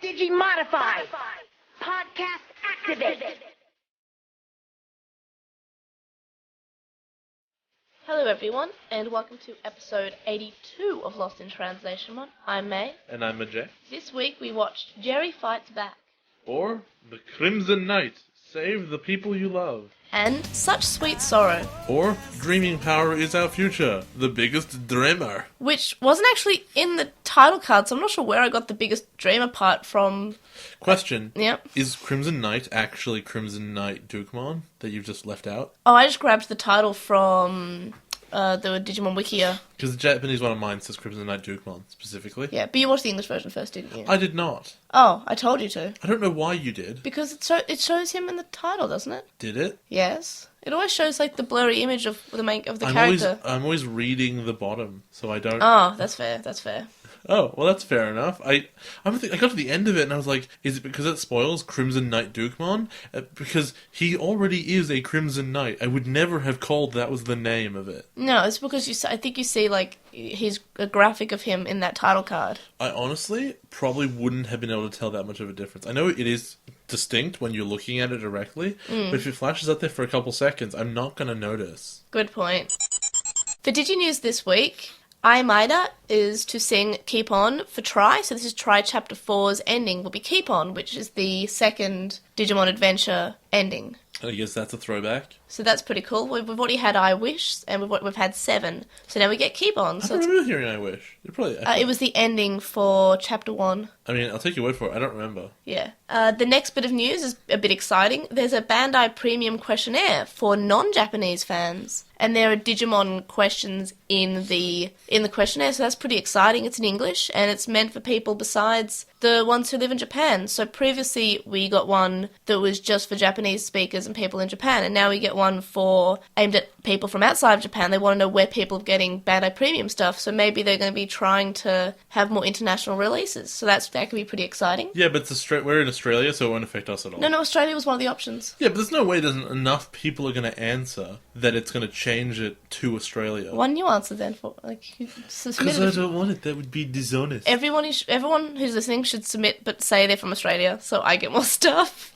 Digimodify. Podcast activate. Hello everyone, and welcome to episode 82 of LostinTranslationmon. I'm May. And I'm Ajay. This week we watched Jerry Fights Back. Or The Crimson Knight, Save the People You Love. And Such Sweet Sorrow. Or Dreaming Power is Our Future, The Biggest Dreamer. Which wasn't actually in the title card, so I'm not sure where I got the biggest dreamer part from. Question. Yep. Is Crimson Knight actually Crimson Knight Digimon that you've just left out? Oh, I just grabbed the title from the Digimon Wikia. Because the Japanese one of mine says Crimson Knight Digimon, specifically. Yeah, but you watched the English version first, didn't you? I did not. Oh, I told you to. I don't know why you did. Because it shows him in the title, doesn't it? Did it? Yes. It always shows, like, the blurry image of the character. I'm always reading the bottom, so I don't... Oh, that's fair. Oh, well, that's fair enough. I got to the end of it and I was like, is it because it spoils Crimson Knight Digimon? Because he already is a Crimson Knight. I would never have called that was the name of it. No, it's because I think you see, like, a graphic of him in that title card. I honestly probably wouldn't have been able to tell that much of a difference. I know it is distinct when you're looking at it directly, but if it flashes up there for a couple seconds, I'm not going to notice. Good point. For DigiNews this week, Maida is to sing Keep On for Try. So this is Try Chapter 4's ending will be Keep On, which is the second Digimon Adventure ending. I guess that's a throwback. So that's pretty cool. We've already had I Wish, and we've had 7. So now we get Keep On. I So don't remember hearing I Wish. it was the ending for Chapter 1. I mean, I'll take your word for it. I don't remember. Yeah. The next bit of news is a bit exciting. There's a Bandai Premium questionnaire for non-Japanese fans. And there are Digimon questions in the questionnaire, so that's pretty exciting. It's in English, and it's meant for people besides the ones who live in Japan. So previously we got one that was just for Japanese speakers and people in Japan, and now we get one aimed at people from outside of Japan. They want to know where people are getting Bandai Premium stuff, so maybe they're going to be trying to have more international releases. So that could be pretty exciting. Yeah, but we're in Australia, so it won't affect us at all. No, Australia was one of the options. Yeah, but there's no way enough people are going to answer that it's going to change it to Australia. Why didn't you answer then? Because I don't want it. That would be dishonest. Everyone who's listening should submit, but say they're from Australia, so I get more stuff.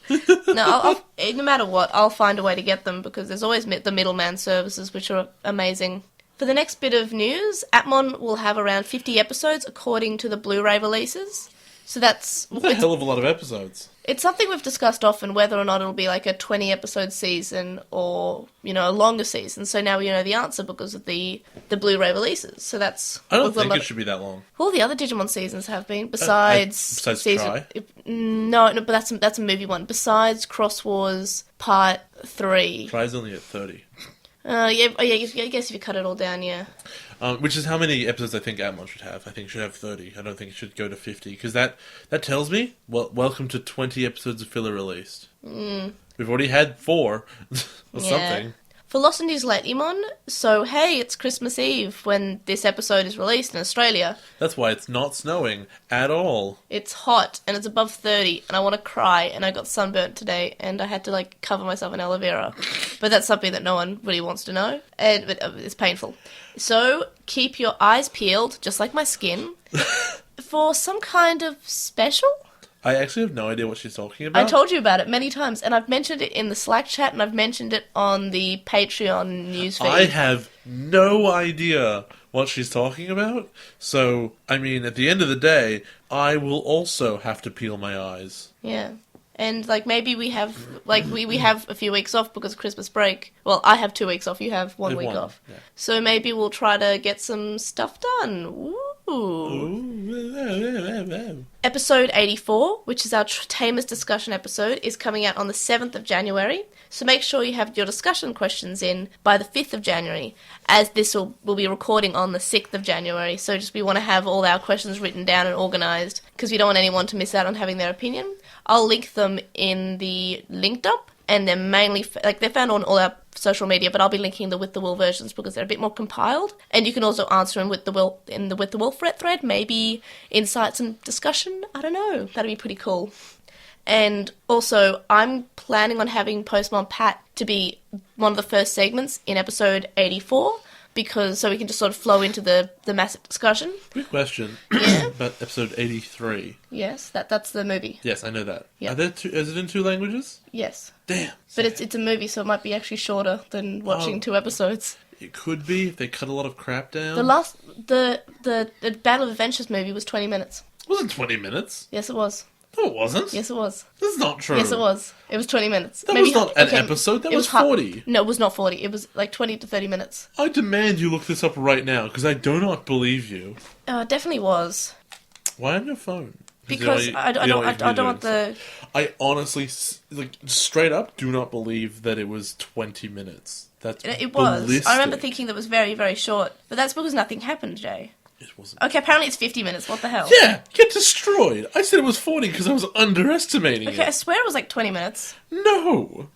No, no matter what, I'll find a way to get them, because there's always the middleman services, which are amazing. For the next bit of news, Atmon will have around 50 episodes according to the Blu-ray releases. So that's a hell of a lot of episodes. It's something we've discussed often, whether or not it'll be like a 20-episode season or, a longer season. So now we know the answer because of the Blu-ray releases. So that's... I don't think it should be that long. All the other Digimon seasons have been, besides season... Try? No, but that's a movie one. Besides Cross Wars Part 3. Try's only at 30. I guess if you cut it all down, yeah. Which is how many episodes I think Atmon should have. I think it should have 30. I don't think it should go to 50. Because that tells me, welcome to 20 episodes of filler released. We've already had 4 or something. For LostinTranslationmon, so hey, it's Christmas Eve when this episode is released in Australia. That's why it's not snowing at all. It's hot and it's above 30 and I want to cry, and I got sunburnt today and I had to cover myself in aloe vera. But that's something that no one really wants to know, and it's painful. So keep your eyes peeled, just like my skin, for some kind of special? I actually have no idea what she's talking about. I told you about it many times, and I've mentioned it in the Slack chat, and I've mentioned it on the Patreon newsfeed. I have no idea what she's talking about. So, I mean, at the end of the day, I will also have to peel my eyes. Yeah. And, maybe we have, we have a few weeks off because of Christmas break. Well, I have 2 weeks off, you have 1 week off. Yeah. So maybe we'll try to get some stuff done. Ooh. Episode 84, which is our Tamers discussion episode, is coming out on the 7th of January. So make sure you have your discussion questions in by the 5th of January, as this will be recording on the 6th of January. So we want to have all our questions written down and organised, because we don't want anyone to miss out on having their opinion. I'll link them in the link dump, and they're mainly, they're found on all our social media, but I'll be linking the With the Will versions because they're a bit more compiled, and you can also answer them with the Will in the With the Will thread, maybe incite some discussion. I don't know. That'd be pretty cool. And also, I'm planning on having Postmon Pat to be one of the first segments in episode 84, because so we can just sort of flow into the massive discussion. Quick question about episode 83. Yes, that's the movie. Yes, I know that. Yeah. Is it in 2 languages? Yes. Damn. But it's a movie, so it might be actually shorter than watching 2 episodes. It could be if they cut a lot of crap down. The Battle of Adventures movie was 20 minutes. It wasn't 20 minutes. Yes, it was. No, it wasn't. Yes, it was. That's not true. Yes, it was. It was 20 minutes. That was not an episode. That was 40. No, it was not 40. It was like 20 to 30 minutes. I demand you look this up right now, because I do not believe you. It definitely was. Why on your phone? Because I don't want the... I honestly, straight up, do not believe that it was 20 minutes. That's It was. ballistic. I remember thinking that was very, very short. But that's because nothing happened, Jay. It wasn't. Okay, apparently it's 50 minutes. What the hell? Yeah, get destroyed. I said it was 40 because I was underestimating Okay, I it. swear it was like 20 minutes. No.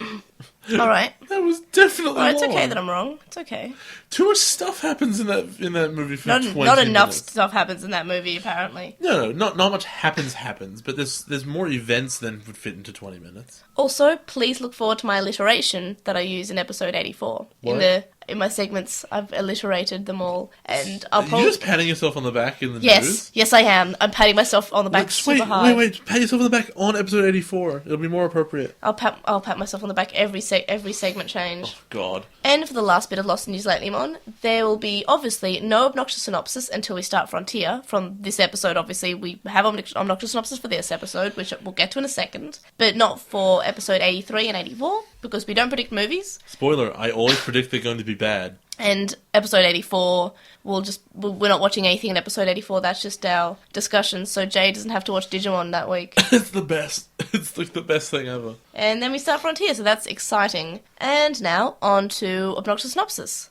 Alright. That was definitely Well, it's long. okay that I'm wrong. It's okay. Too much stuff happens in that movie for Not 20 enough minutes. stuff happens in that movie, apparently. No, not much happens, but there's more events than would fit into 20 minutes. Also, please look forward to my alliteration that I use in episode 84. What? In my segments, I've alliterated them all, and I'll Are probably... you just patting yourself on the back in the news? Yes, I am. I'm patting myself on the back super hard. Wait, pat yourself on the back on episode 84. It'll be more appropriate. I'll pat myself on the back every segment change. Oh, God. And for the last bit of Lost in NewsLatelymon, there will be obviously no Obnoxious Synopsis until we start Frontier. From this episode, obviously, we have Obnoxious Synopsis for this episode, which we'll get to in a second, but not for episode 83 and 84, because we don't predict movies. Spoiler, I always predict they're going to be bad. And episode 84, we're not watching anything in episode 84, that's just our discussion, so Jay doesn't have to watch Digimon that week. It's the best. It's like the best thing ever. And then we start Frontier, so that's exciting. And now, on to Obnoxious Synopsis.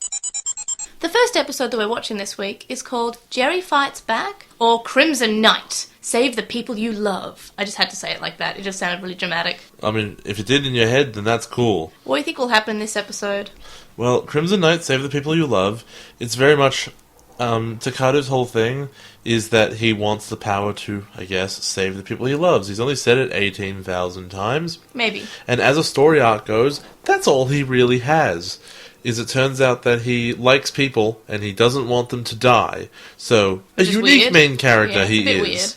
The first episode that we're watching this week is called Jerry Fights Back, or Crimson Knight, Save the People You Love. I just had to say it like that, it just sounded really dramatic. I mean, if it did in your head, then that's cool. What do you think will happen in this episode? Well, Crimson Knight, Save the People You Love, it's very much... Cicadas' whole thing is that he wants the power to, I guess, save the people he loves. He's only said it 18,000 times. Maybe. And as a story arc goes, that's all he really has. Is it turns out that he likes people and he doesn't want them to die. So, Which a is unique weird. main character Yeah, it's he a bit is.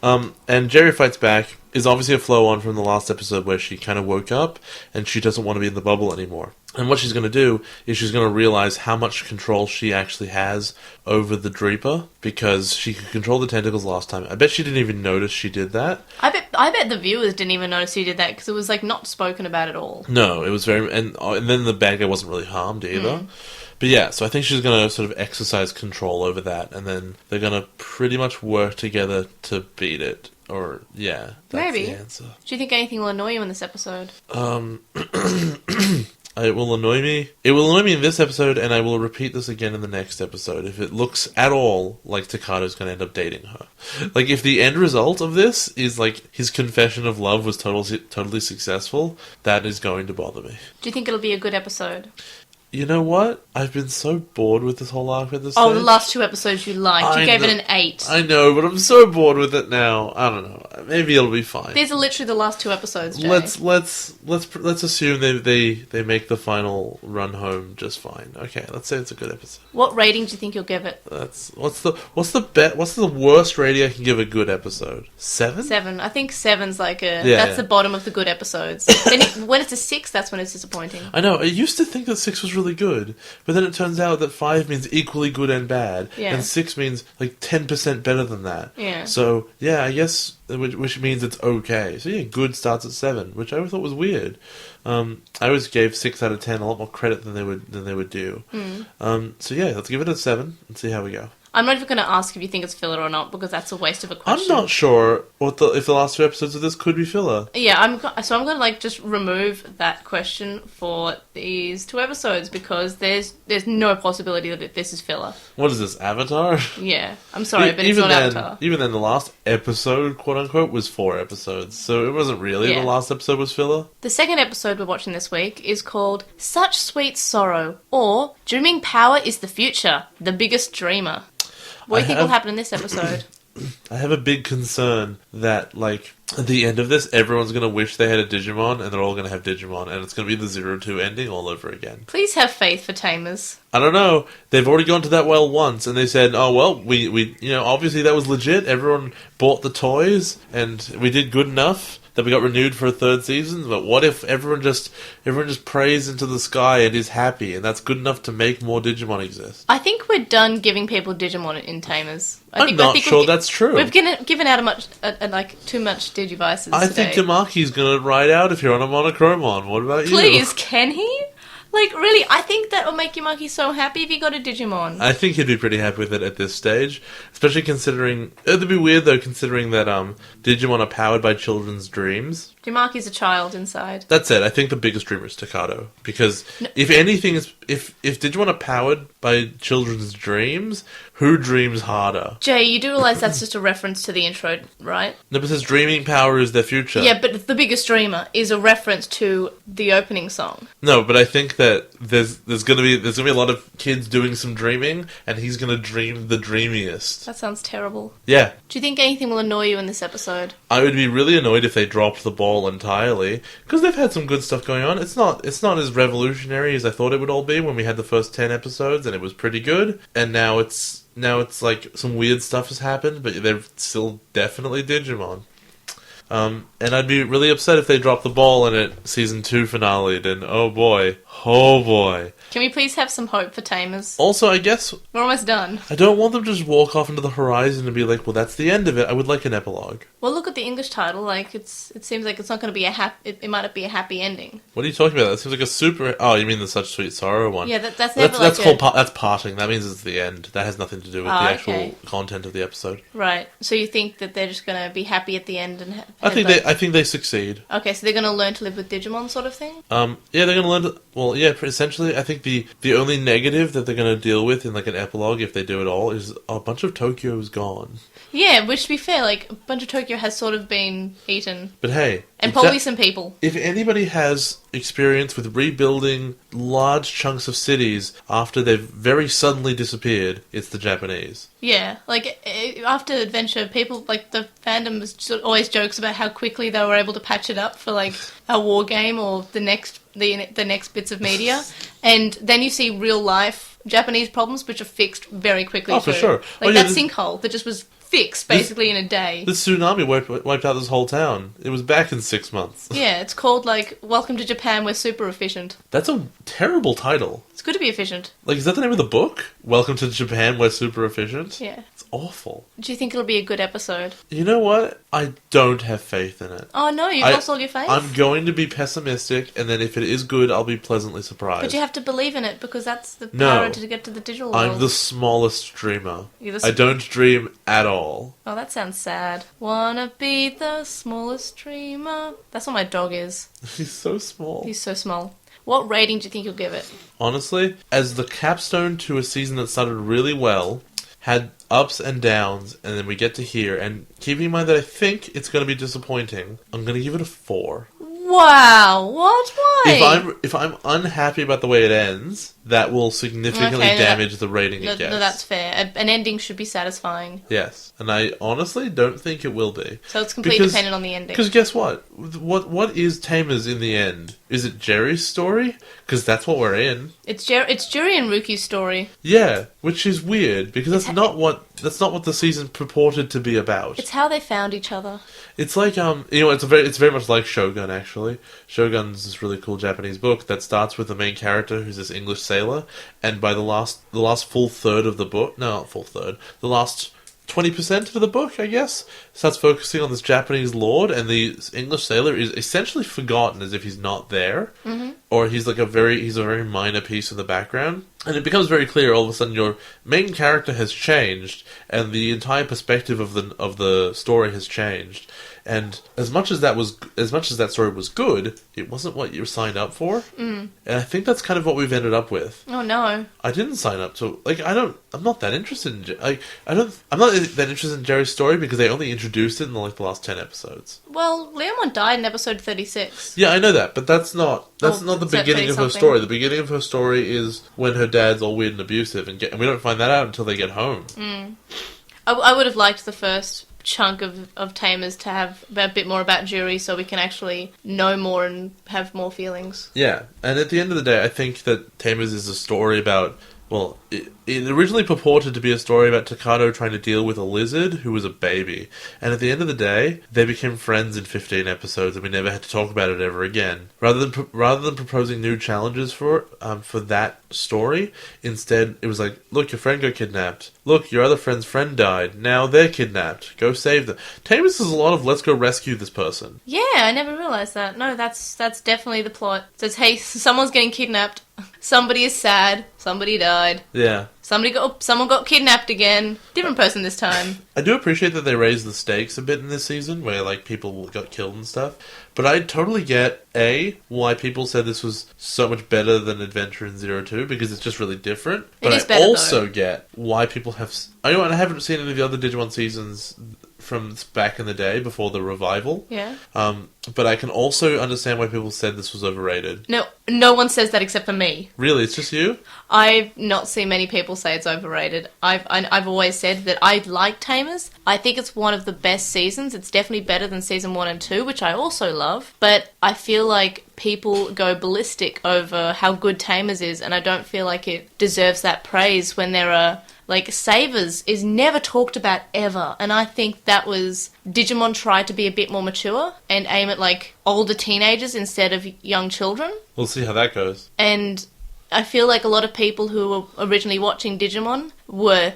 And Jerry Fights Back is obviously a flow on from the last episode where she kind of woke up and she doesn't want to be in the bubble anymore. And what she's going to do is she's going to realize how much control she actually has over the Dreeper, because she could control the tentacles last time. I bet she didn't even notice she did that. I bet the viewers didn't even notice he did that, because it was like not spoken about at all. No, it was very... And then the bad guy wasn't really harmed either. But yeah, so I think she's going to sort of exercise control over that, and then they're going to pretty much work together to beat it. Or, yeah, that's Maybe. the answer. Do you think anything will annoy you in this episode? It will annoy me. It will annoy me in this episode, and I will repeat this again in the next episode. If it looks at all like Cicadas going to end up dating her. Like, if the end result of this is, like, his confession of love was totally successful, that is going to bother me. Do you think it'll be a good episode? You know what? I've been so bored with this whole arc at this Oh, stage. the last 2 episodes you liked. You gave it an 8. I know, but I'm so bored with it now. I don't know. Maybe it'll be fine. These are literally the last 2 episodes, Jay. Let's assume they make the final run home just fine. Okay, let's say it's a good episode. What rating do you think you'll give it? What's the worst rating I can give a good episode? 7? 7. I think 7's like Yeah. that's the bottom of the good episodes. Then when it's a 6, that's when it's disappointing. I know. I used to think that 6 was really good, but then it turns out that 5 means equally good and bad, Yeah. and 6 means like 10% better than that. Yeah. So yeah, I guess which means it's okay. So yeah, good starts at 7, which I always thought was weird. I always gave 6 out of 10 a lot more credit than they would do. So yeah, let's give it a 7 and see how we go. I'm not even going to ask if you think it's filler or not, because that's a waste of a I'm question. not sure if the last 2 episodes of this could be filler. Yeah, I'm going to like just remove that question for these 2 episodes, because there's no possibility that this is filler. What is this, Avatar? Yeah, I'm sorry, but it's not Avatar. Even then, the last episode, quote unquote, was 4 episodes, so it wasn't really Yeah. the last episode was filler. The second episode we're watching this week is called Such Sweet Sorrow, or Dreaming Power is the Future, the Biggest Dreamer. What do you think will happen in this episode? I have a big concern that, like, at the end of this, everyone's going to wish they had a Digimon, and they're all going to have Digimon, and it's going to be the 0-2 ending all over again. Please have faith for Tamers. I don't know. They've already gone to that well once, and they said, oh, well, we obviously that was legit. Everyone bought the toys, and we did good enough that we got renewed for a third season. But what if everyone just prays into the sky and is happy, and that's good enough to make more Digimon exist? I think we're done giving people Digimon in Tamers. I'm not sure that's true. We've given out too much Digivices I today. think Damaki's going to ride out if you're on a Monochromon. What about you? Please, can he? Like, really, I think that will make Yamaki so happy if he got a Digimon. I think he'd be pretty happy with it at this stage, especially considering... It'd be weird, though, considering that Digimon are powered by children's dreams. Yamaki's a child inside. That's it. I think the biggest dreamer is Staccato. Because if anything is... If Digimon are powered by children's dreams, who dreams harder? Jay, you do realise that's just a reference to the intro, right? No, but says dreaming power is their future. Yeah, but the biggest dreamer is a reference to the opening song. No, but I think that there's gonna be a lot of kids doing some dreaming, and he's gonna dream the dreamiest. That sounds terrible. Yeah. Do you think anything will annoy you in this episode? I would be really annoyed if they dropped the ball entirely, because they've had some good stuff going on. It's not as revolutionary as I thought it would all be when we had the first 10 episodes, and it was pretty good. And now it's like some weird stuff has happened, but they're still definitely Digimon. And I'd be really upset if they dropped the ball in it season 2 finale, and oh boy. Can we please have some hope for Tamers? Also, I guess... We're almost done. I don't want them to just walk off into the horizon and be like, well, that's the end of it. I would like an epilogue. Well, look at the English title. Like, it seems like it's not going to be it might not be a happy ending. What are you talking about? That seems like a super... Oh, you mean the Such Sweet Sorrow one? Yeah, that's never like that's parting. That means it's the end. That has nothing to do with the actual content of the episode. Right. So you think that they're just going to be happy at the end and... I think they succeed. Okay, so they're going to learn to live with Digimon sort of thing? Yeah, they're going to learn to... Well, yeah, essentially, I think the only negative that they're going to deal with in, like, an epilogue, if they do it all, is a bunch of Tokyo is gone. Yeah, which, to be fair, like, a bunch of Tokyo has sort of been eaten. But hey... And probably some people. If anybody has experience with rebuilding large chunks of cities after they've very suddenly disappeared, it's the Japanese. Yeah, like, after Adventure, people, like, the fandom always jokes about how quickly they were able to patch it up for, like, a war game or the next bits of media. And then you see real life Japanese problems which are fixed very quickly. Oh, for sure. Like that sinkhole that just was fixed basically in a day. The tsunami wiped out this whole town. It was back in 6 months. Yeah, it's called, like, Welcome to Japan, we're super efficient. That's a terrible title. It's good to be efficient. Like, is that the name of the book? Welcome to Japan, we're super efficient? Yeah. It's awful. Do you think it'll be a good episode? You know what? I don't have faith in it. Oh no, you've lost all your faith? I'm going to be pessimistic, and then if it is good, I'll be pleasantly surprised. But you have to believe in it, because that's the power to get to the digital world. I'm the smallest dreamer. I don't dream at all. Oh, that sounds sad. Wanna be the smallest dreamer. That's what my dog is. He's so small. He's so small. What rating do you think you'll give it? Honestly, as the capstone to a season that started really well, had ups and downs, and then we get to here, and keeping in mind that I think it's going to be disappointing, I'm going to give it a 4. Wow, what? Why? If I'm unhappy about the way it ends, that will significantly damage the rating it gets. No, that's fair. An ending should be satisfying. Yes, and I honestly don't think it will be. So it's completely dependent on the ending. Because guess what? What is Tamers in the end? Is it Jerry's story? Because that's what we're in. It's Jerry and Ruki's story. Yeah, which is weird because that's not what the season purported to be about. It's how they found each other. It's like it's very much like Shogun actually. Shogun's this really cool Japanese book that starts with the main character who's this English sailor, and by the last full third of the book, no, not full third, the last 20% of the book, I guess, starts focusing on this Japanese lord, and the English sailor is essentially forgotten as if he's not there, or he's a very minor piece in the background. And it becomes very clear all of a sudden your main character has changed, and the entire perspective of the story has changed. And as much as that story was good, it wasn't what you signed up for. And I think that's kind of what we've ended up with. Oh no! I didn't sign up to I'm not that interested in. I'm not that interested in Jerry's story because they only introduced it in the last 10 episodes. Well, Leomon died in episode 36. Yeah, I know that, but that's not the beginning of her story. The beginning of her story is when her dad's all weird and abusive, and we don't find that out until they get home. I would have liked the first chunk of Tamers to have a bit more about Jury so we can actually know more and have more feelings. Yeah, and at the end of the day, I think that Tamers is a story about... Well, it originally purported to be a story about Cicada trying to deal with a lizard who was a baby. And at the end of the day, they became friends in 15 episodes and we never had to talk about it ever again. Rather than proposing new challenges for that story, instead it was like, look, your friend got kidnapped. Look, your other friend's friend died. Now they're kidnapped. Go save them. Tamers is a lot of let's go rescue this person. Yeah, I never realised that. No, that's definitely the plot. It says, hey, someone's getting kidnapped. Somebody is sad. Somebody died. Yeah. Someone got kidnapped again. Different person this time. I do appreciate that they raised the stakes a bit in this season, where like people got killed and stuff. But I totally get why people said this was so much better than Adventure in 02 because it's just really different. But is better, I also though. get why people have. I haven't seen any of the other Digimon seasons from back in the day before the revival. Yeah. But I can also understand why people said this was overrated. No one says that except for me. Really, it's just you? I've not seen many people say it's overrated. I've always said that I like Tamers. I think it's one of the best seasons. It's definitely better than season 1 and 2, which I also love. But I feel like people go ballistic over how good Tamers is, and I don't feel like it deserves that praise when there are... Like, Savers is never talked about ever, and I think that was... Digimon tried to be a bit more mature and aim at, like, older teenagers instead of young children. We'll see how that goes. And I feel like a lot of people who were originally watching Digimon were,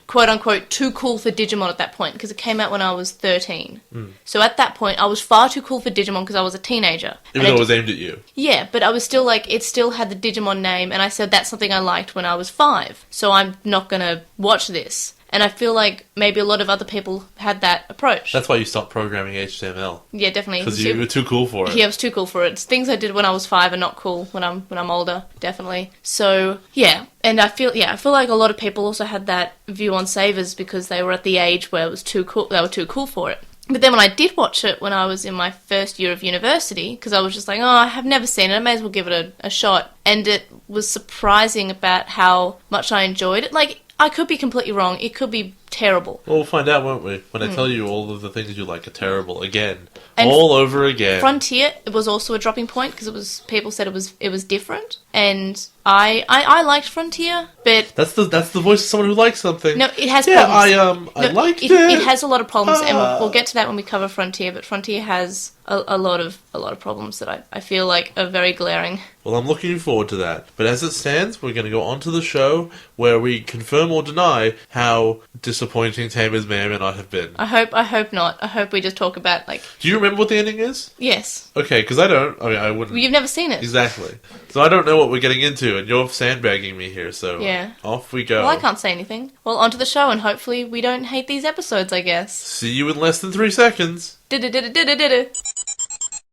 quote-unquote, too cool for Digimon at that point, because it came out when I was 13. So at that point, I was far too cool for Digimon because I was a teenager. Even though it was aimed at you. Yeah, but I was still like, it still had the Digimon name, and I said that's something I liked when I was 5, so I'm not gonna watch this. And I feel like maybe a lot of other people had that approach. That's why you stopped programming HTML. Yeah, definitely. Because you were too cool for it. Yeah, I was too cool for it. It's things I did when I was 5 are not cool when I'm older, definitely. So, yeah. And I feel like a lot of people also had that view on Savers because they were at the age where it was too cool. They were too cool for it. But then when I did watch it when I was in my first year of university, because I was just like, I have never seen it, I may as well give it a shot. And it was surprising about how much I enjoyed it. Like, I could be completely wrong. It could be terrible. Well, we'll find out, won't we? When I tell you all of the things you like are terrible again. And all over again. Frontier, it was also a dropping point because people said it was different. And I liked Frontier, but that's the voice of someone who likes something. no, it has I problems. liked it. It has a lot of problems, and we'll get to that when we cover Frontier. But Frontier has a lot of problems that I feel like are very glaring. Well, I'm looking forward to that. But as it stands, we're going to go on to the show where we confirm or deny how disappointing Tamers may or may not have been. I hope not. I hope we just talk about Do you remember what the ending is? Yes. Okay, because I don't. I mean, I wouldn't. Well, you've never seen it. Exactly. So I don't know what we're getting into, and you're sandbagging me here. So yeah. Off we go. Well, I can't say anything. Well, onto the show, and hopefully we don't hate these episodes. I guess. See you in less than 3 seconds.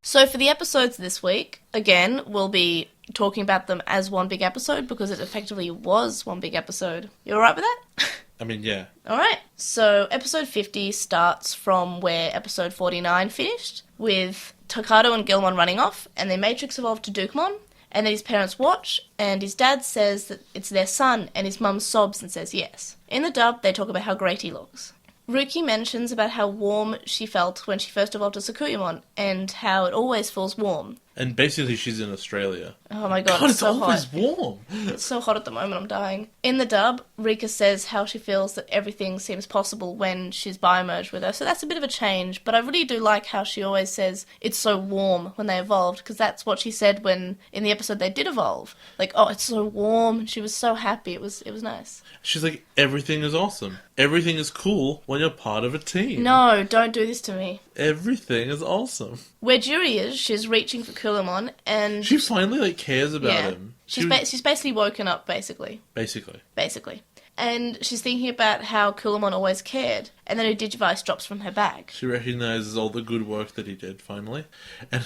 So for the episodes this week, again, we'll be talking about them as one big episode because it effectively was one big episode. You alright with that? I mean, yeah. Alright, so episode 50 starts from where episode 49 finished, with Takado and Gilmon running off, and their Matrix evolved to Dukemon, and then his parents watch, and his dad says that it's their son, and his mum sobs and says yes. In the dub, they talk about how great he looks. Ruki mentions about how warm she felt when she first evolved to Sakuyamon, and how it always feels warm. And basically she's in Australia. Oh my god, God, it's so always hot. warm. It's so hot at the moment, I'm dying. In the dub, Rika says how she feels that everything seems possible when she's biomerged with her, so that's a bit of a change, but I really do like how she always says it's so warm when they evolved, because that's what she said when, in the episode they did evolve. Like, oh, it's so warm, and she was so happy, it was nice. She's like, everything is awesome. Everything is cool when you're part of a team. No, don't do this to me. Everything is awesome. Where Juri is, she's reaching for Kulamon, and... She finally, cares about him. She's basically woken up, basically. Basically. And she's thinking about how Kulamon always cared, and then her Digivice drops from her bag. She recognises all the good work that he did, finally. And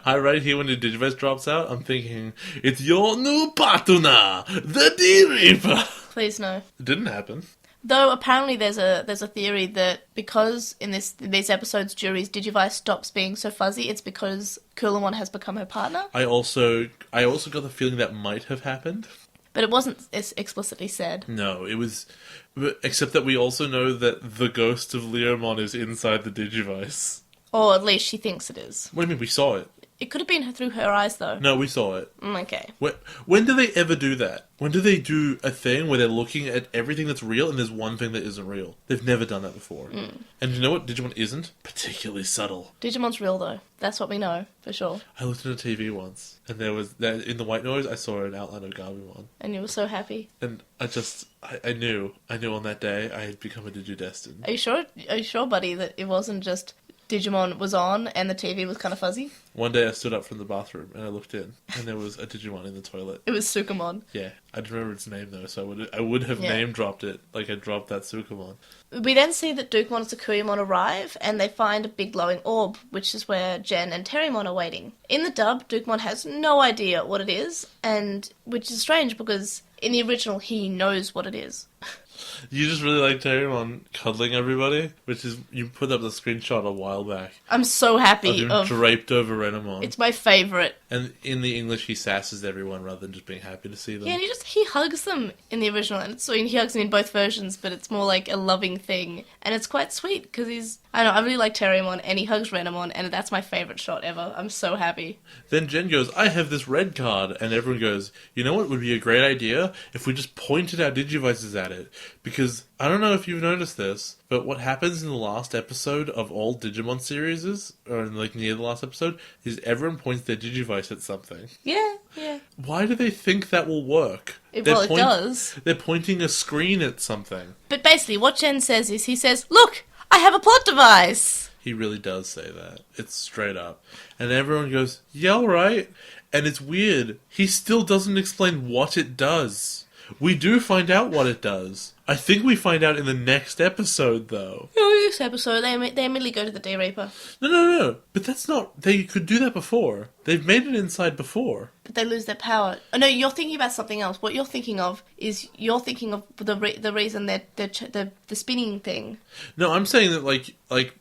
right here, when the Digivice drops out, I'm thinking, it's your new partner, the D-Reaper! Please no. It didn't happen. Though apparently there's a theory that because in these episodes Juri's Digivice stops being so fuzzy, it's because Kulamon has become her partner. I also got the feeling that might have happened. But it wasn't explicitly said. No, it was... Except that we also know that the ghost of Leomon is inside the Digivice. Or at least she thinks it is. What do you mean, we saw it? It could have been through her eyes, though. No, we saw it. Okay. When do they ever do that? When do they do a thing where they're looking at everything that's real and there's one thing that isn't real? They've never done that before. And you know what Digimon isn't? Particularly subtle. Digimon's real, though. That's what we know, for sure. I looked at a TV once, and there was... in the white noise, I saw an outline of Gabumon. And you were so happy. And I knew on that day I had become a Digidestined. Are you sure, buddy, that it wasn't just Digimon was on and the TV was kind of fuzzy? One day I stood up from the bathroom and I looked in, and there was a Digimon in the toilet. It was Sukamon. Yeah, I don't remember its name though, so I would have name dropped it like I dropped that Sukamon. We then see that Dukemon and Sakuyamon arrive, and they find a big glowing orb, which is where Jen and Terrymon are waiting. In the dub, Dukemon has no idea what it is, and which is strange because in the original he knows what it is. You just really like Tamers cuddling everybody, which is, you put up the screenshot a while back. I'm so happy Of him draped over Renamon. It's my favourite. And in the English, he sasses everyone rather than just being happy to see them. Yeah, and he hugs them in the original, and he hugs them in both versions, but it's more like a loving thing, and it's quite sweet because I really like Terrymon, and he hugs Renamon, and that's my favourite shot ever. I'm so happy. Then Jen goes, I have this red card, and everyone goes, you know what would be a great idea? If we just pointed our Digivices at it. Because, I don't know if you've noticed this, but what happens in the last episode of all Digimon series, or like near the last episode, is everyone points their Digivice at something. Yeah. Why do they think that will work? It does. They're pointing a screen at something. But basically, what Jen says is, he says, look, I have a plot device! He really does say that. It's straight up. And everyone goes, yeah, alright. And it's weird. He still doesn't explain what it does. We do find out what it does. I think we find out in the next episode, though. This episode, they immediately go to the D-Reaper. No. But that's not... They could do that before. They've made it inside before. But they lose their power. Oh, no, you're thinking about something else. What you're thinking of is the reason that the spinning thing. No, I'm saying that, like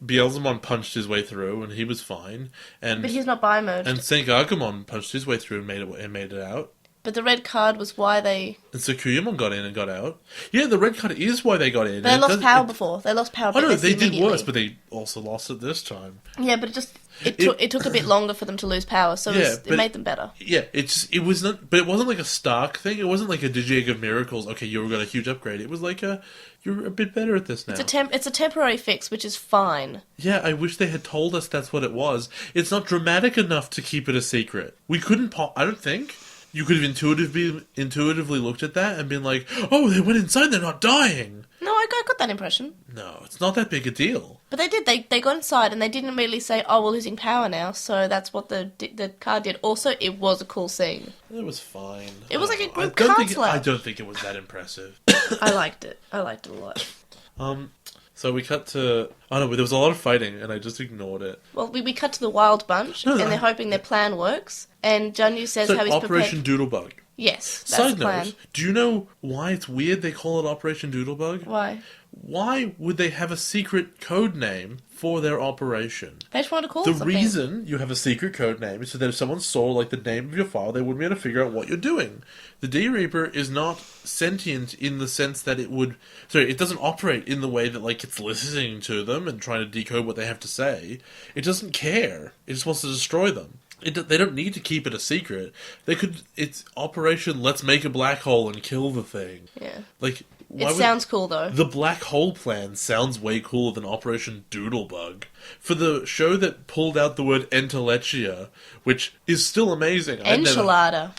Beelzemon punched his way through and he was fine. But he's not biomerged. And Saint Gargamon punched his way through and made it out. But the red card was why they... And Sakuyamon got in and got out. Yeah, the red card is why they got in. But they lost power before. They lost power. Oh no, they did worse, but they also lost it this time. Yeah, but it took a bit longer for them to lose power, so it made them better. Yeah, it was not, but it wasn't like a Stark thing. It wasn't like a Digi-Egg of Miracles. Okay, you got a huge upgrade. It was like you're a bit better at this now. It's a temporary fix, which is fine. Yeah, I wish they had told us that's what it was. It's not dramatic enough to keep it a secret. We couldn't. I don't think. You could have intuitively looked at that and been like, oh, they went inside, they're not dying. No, I got that impression. No, it's not that big a deal. But they did. They got inside and they didn't immediately say, oh, we're losing power now. So that's what the card did. Also, it was a cool scene. It was fine. It was like a group card slap. I don't think it was that impressive. I liked it. I liked it a lot. So we cut to... Oh no, but there was a lot of fighting, and I just ignored it. Well, we cut to the Wild Bunch, and they're hoping their plan works. And Junyu says how he's Operation prepared... Doodlebug. Yes, that's Side the plan. note, do you know why it's weird they call it Operation Doodlebug? Why? Why would they have a secret code name for their operation? They just wanted to call it something. The reason you have a secret code name is so that if someone saw like the name of your file, they wouldn't be able to figure out what you're doing. The D-Reaper is not sentient in the sense that it would... Sorry, it doesn't operate in the way that like it's listening to them and trying to decode what they have to say. It doesn't care. It just wants to destroy them. They don't need to keep it a secret. They could... It's Operation Let's Make a Black Hole and Kill the Thing. Yeah. Like... It sounds cool, though. The Black Hole Plan sounds way cooler than Operation Doodlebug. For the show that pulled out the word entelechia, which is still amazing. Enchilada.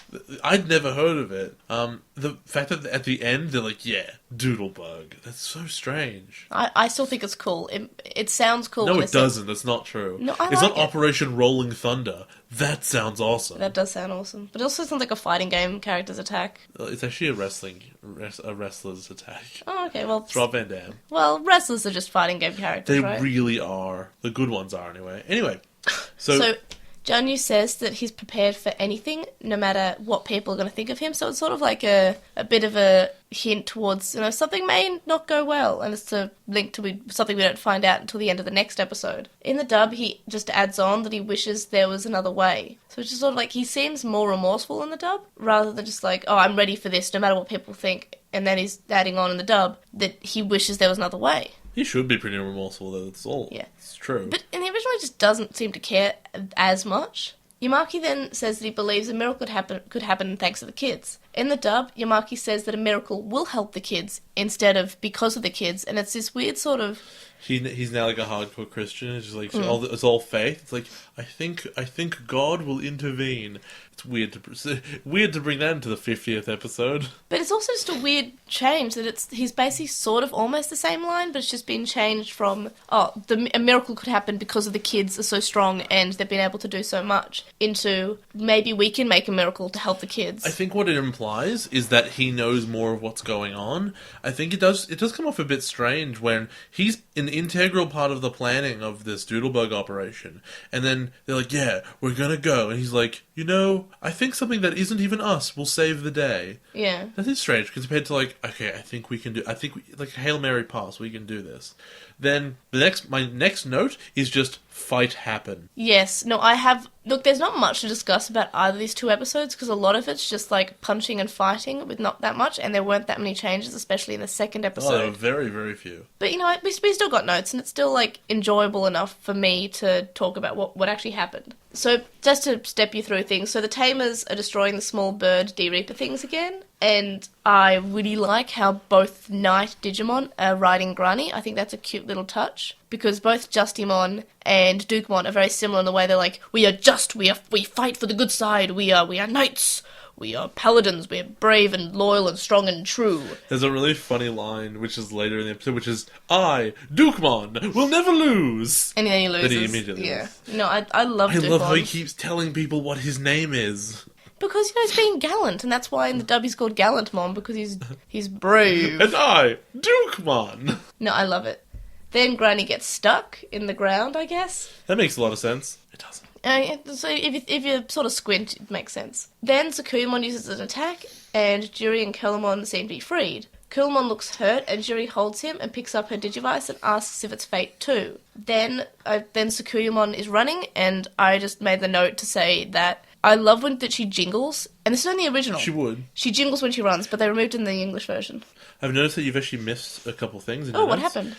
I'd never heard of it. The fact that at the end they're like, yeah, Doodlebug. That's so strange. I still think it's cool. It sounds cool. No, it doesn't. That's not true. No, it's not Operation Rolling Thunder. That sounds awesome. That does sound awesome. But it also sounds like a fighting game character's attack. It's actually a wrestler's attack. Oh, okay, well... It's Rob Van Dam. Well, wrestlers are just fighting game characters, They right? really are. The good ones are, anyway. Anyway, so DigiNews says that he's prepared for anything, no matter what people are going to think of him. So it's sort of like a bit of a hint towards, something may not go well, and it's a link to something we don't find out until the end of the next episode. In the dub, he just adds on that he wishes there was another way. So it's just sort of like he seems more remorseful in the dub, rather than just like, oh, I'm ready for this, no matter what people think. And then he's adding on in the dub that he wishes there was another way. He should be pretty remorseful, though. That's all. Yeah. It's true. But in the original, he just doesn't seem to care as much. Yamaki then says that he believes a miracle could happen thanks to the kids. In the dub, Yamaki says that a miracle will help the kids instead of because of the kids, and it's this weird sort of... He's now like a hardcore Christian. It's just like it's all faith. It's like I think God will intervene. It's weird to bring that into the 50th episode. But it's also just a weird change that he's basically sort of almost the same line, but it's just been changed from a miracle could happen because of the kids are so strong and they've been able to do so much, into maybe we can make a miracle to help the kids. I think what it implies is that he knows more of what's going on. I think it does come off a bit strange when he's an integral part of the planning of this Doodlebug operation, and then they're like, yeah, we're gonna go, and he's like, I think something that isn't even us will save the day. Yeah. That is strange, compared to like, okay, like Hail Mary pass, we can do this. Then my next note is just fight happen. Yes. No, look, there's not much to discuss about either of these two episodes, because a lot of it's just like punching and fighting with not that much, and there weren't that many changes, especially in the second episode. Oh, there were very, very few. But we still got notes, and it's still like enjoyable enough for me to talk about what actually happened. So, just to step you through things, so the Tamers are destroying the small bird D-Reaper things again, and I really like how both Night Digimon are riding Granny. I think that's a cute little touch, because both Justimon and Dukemon are very similar in the way they're like, we are just, we fight for the good side, we are knights, we are paladins, we are brave and loyal and strong and true. There's a really funny line, which is later in the episode, which is, I, Dukemon, will never lose. And then he loses. But he immediately loses. No, I love Dukemon. I love how he keeps telling people what his name is. Because, he's being gallant, and that's why in the dub he's called Gallantmon, because he's brave. And I, Dukemon. No, I love it. Then Granny gets stuck in the ground, I guess. That makes a lot of sense. It doesn't. So if you sort of squint, it makes sense. Then Sakuyamon uses an attack, and Juri and Kellamon seem to be freed. Kellamon looks hurt, and Juri holds him and picks up her Digivice and asks if it's fate too. Then Sakuyamon is running, and I just made the note to say that I love that she jingles, and this is only the original. She would. She jingles when she runs, but they removed it in the English version. I've noticed that you've actually missed a couple things. Oh, what happened?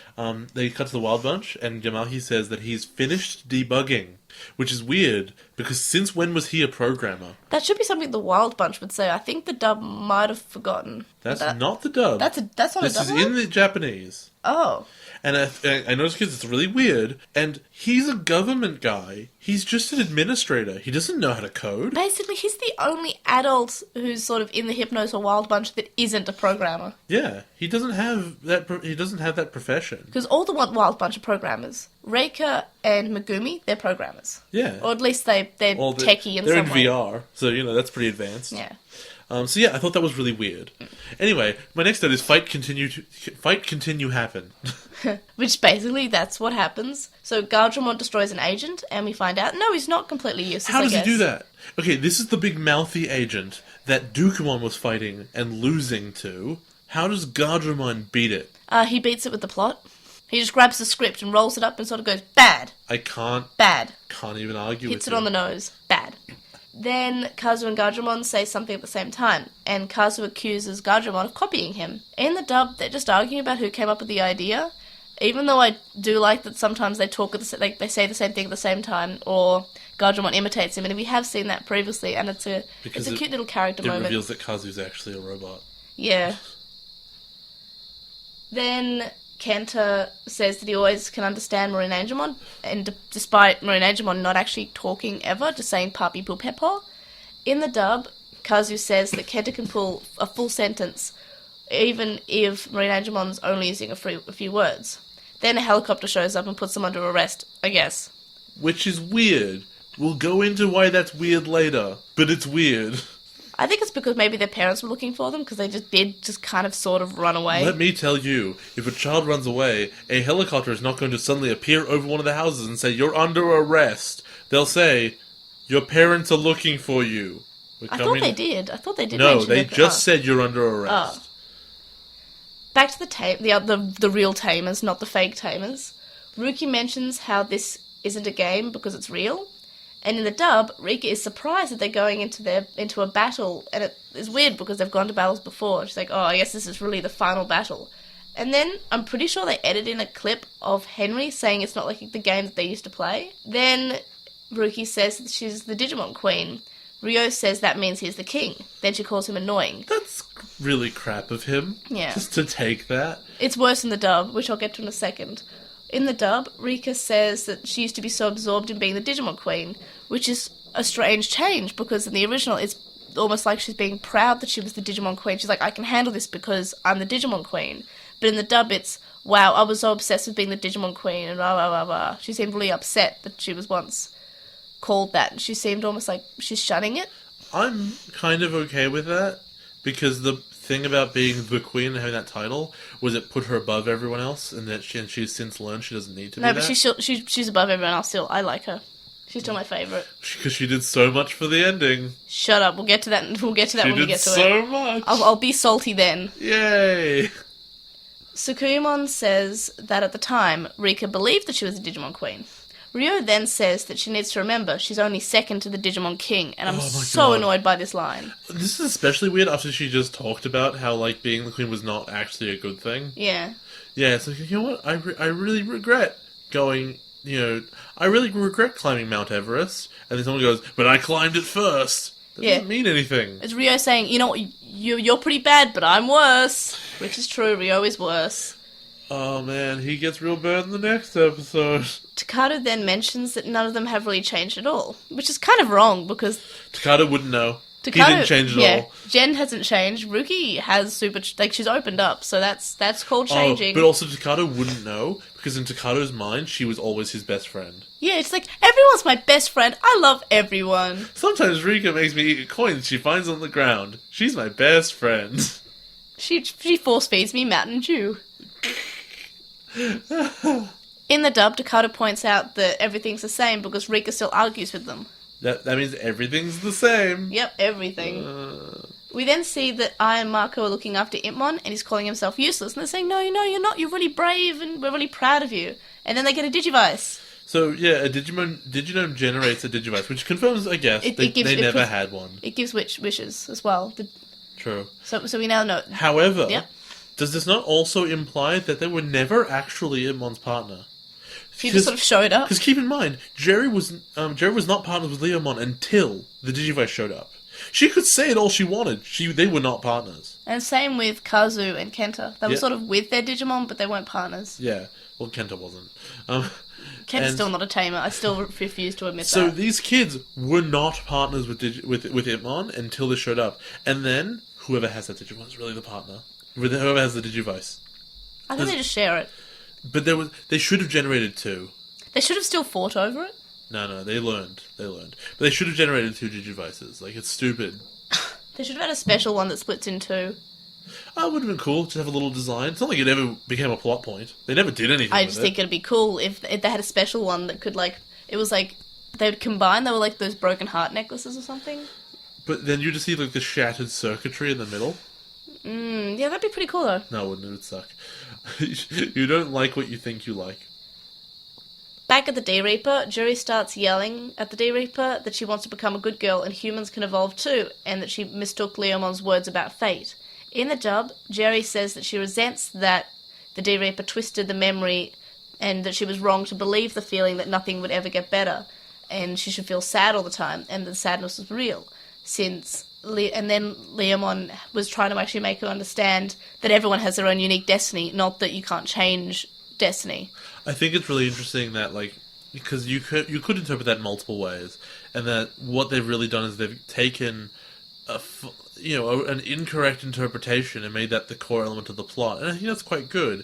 They cut to the Wild Bunch, and Yamaki says that he's finished debugging, which is weird, because since when was he a programmer? That should be something the Wild Bunch would say. I think the dub might have forgotten. That's not the dub. That's not this a dub. This is in the Japanese. Oh. And I noticed because it's really weird, and he's a government guy. He's just an administrator. He doesn't know how to code. Basically, he's the only adult who's sort of in the Hypnos or Wild Bunch that isn't a programmer. Yeah, he doesn't have that. He doesn't have that profession. Because all the Wild Bunch are programmers. Reika and Megumi, they're programmers. Yeah, or at least they're techie in some way. They're in VR, so that's pretty advanced. Yeah. So yeah, I thought that was really weird. Anyway, my next note is fight continue happen. Which basically that's what happens. So Gardramon destroys an agent, and we find out no, he's not completely useless. How does he do that? Okay, this is the big mouthy agent that Dukemon was fighting and losing to. How does Gardramon beat it? He beats it with the plot. He just grabs the script and rolls it up and sort of goes bad. Bad. Can't even argue. Hits it on the nose. Bad. Then Kazu and Gardramon say something at the same time, and Kazu accuses Gardramon of copying him. In the dub, they're just arguing about who came up with the idea, even though I do like that sometimes they talk they say the same thing at the same time, or Gardramon imitates him, and we have seen that previously, and it's a cute little character moment. It reveals that Kazu's actually a robot. Yeah. Then Kenta says that he always can understand Marine Angemon, and despite Marine Angemon not actually talking ever, just saying papi poo pepo. In the dub, Kazu says that Kenta can pull a full sentence, even if Marine Angemon's only using a few words. Then a helicopter shows up and puts them under arrest, I guess. Which is weird. We'll go into why that's weird later, but it's weird. I think it's because maybe their parents were looking for them, because they did kind of sort of run away. Let me tell you, if a child runs away, a helicopter is not going to suddenly appear over one of the houses and say, "You're under arrest." They'll say, Your parents are looking for you. I thought they did. No, mention they it, but- just said you're under arrest. Back to the real Tamers, not the fake Tamers. Ruki mentions how this isn't a game because it's real. And in the dub, Rika is surprised that they're going into a battle, and it is weird because they've gone to battles before. She's like, oh, I guess this is really the final battle. And then I'm pretty sure they edit in a clip of Henry saying it's not like the game that they used to play. Then Ruki says that she's the Digimon Queen. Ryo says that means he's the king. Then she calls him annoying. That's really crap of him. Yeah. Just to take that. It's worse in the dub, which I'll get to in a second. In the dub, Rika says that she used to be so absorbed in being the Digimon Queen, which is a strange change, because in the original it's almost like she's being proud that she was the Digimon Queen. She's like, I can handle this because I'm the Digimon Queen. But in the dub it's, wow, I was so obsessed with being the Digimon Queen, and blah, blah, blah, blah. She seemed really upset that she was once called that, and she seemed almost like she's shunning it. I'm kind of okay with that, because the thing about being the queen and having that title was it put her above everyone else, and that she's since learned she doesn't need to be No, but that. she's above everyone else still. I like her. She's still my favourite. Because she did so much for the ending. Shut up. We'll get to that. We'll get to that She when we did get to so it. much. I'll be salty then. Yay! Sukuyamon says that at the time, Rika believed that she was the Digimon Queen. Ryo then says that she needs to remember she's only second to the Digimon King, and I'm Oh my so God. annoyed by this line. This is especially weird after she just talked about how, like, being the queen was not actually a good thing. Yeah. Yeah, it's like, you know what? I really regret going, I really regret climbing Mount Everest. And then someone goes, but I climbed it first. That Yeah. doesn't mean anything. It's Ryo saying, you know what, you're pretty bad, but I'm worse. Which is true, Ryo is worse. Oh man, he gets real bad in the next episode. Takado then mentions that none of them have really changed at all, which is kind of wrong, because Takada wouldn't know. He Takado, didn't change at all. Jen hasn't changed. Ruki has she's opened up, so that's called changing. But also Takada wouldn't know, because in Takado's mind, she was always his best friend. Yeah, it's like, everyone's my best friend. I love everyone. Sometimes Rika makes me eat coins she finds on the ground. She's my best friend. She force feeds me Mountain Dew. In the dub, Takado points out that everything's the same because Rika still argues with them. That means everything's the same. Yep, everything. We then see that I and Marco are looking after Itmon, and he's calling himself useless, and they're saying, no, you're not, you're really brave, and we're really proud of you. And then they get a Digivice. So, yeah, a Digimon generates a Digivice, which confirms, I guess, they never had one. It gives wishes as well. True. So we now know. However, Yep. does this not also imply that they were never actually Itmon's partner? He just sort of showed up. Because keep in mind, Jerry was not partnered with Leomon until the Digivice showed up. She could say it all she wanted. They were not partners. And same with Kazu and Kenta. They were Yeah. sort of with their Digimon, but they weren't partners. Yeah. Well, Kenta wasn't. Kenta's and- still not a tamer. I still refuse to admit So that. these kids were not partners with Itmon until they showed up. And then, whoever has that Digimon is really the partner. Whoever has the Digivice. I think they just share it. But they should have generated two. They should have still fought over it. No, they learned. But they should have generated two Digivices. Like, it's stupid. They should have had a special one that splits in two. Oh, it would have been cool to have a little design. It's not like it ever became a plot point. They never did anything I with just it. think it'd be cool if they had a special one that could, like, it was like, they would combine, they were like those broken heart necklaces or something. But then you just see, like, the shattered circuitry in the middle. Yeah, that'd be pretty cool though. No, it wouldn't. It would suck. You don't like what you think you like. Back at the D-Reaper, Juri starts yelling at the D-Reaper that she wants to become a good girl and humans can evolve too, and that she mistook Leomon's words about fate. In the dub, Jerry says that she resents that the D-Reaper twisted the memory and that she was wrong to believe the feeling that nothing would ever get better and she should feel sad all the time, and the sadness was real. And then Leomon was trying to actually make her understand that everyone has their own unique destiny, not that you can't change destiny. I think it's really interesting that, like, because you could interpret that in multiple ways, and that what they've really done is they've taken an incorrect interpretation and made that the core element of the plot, and I think that's quite good.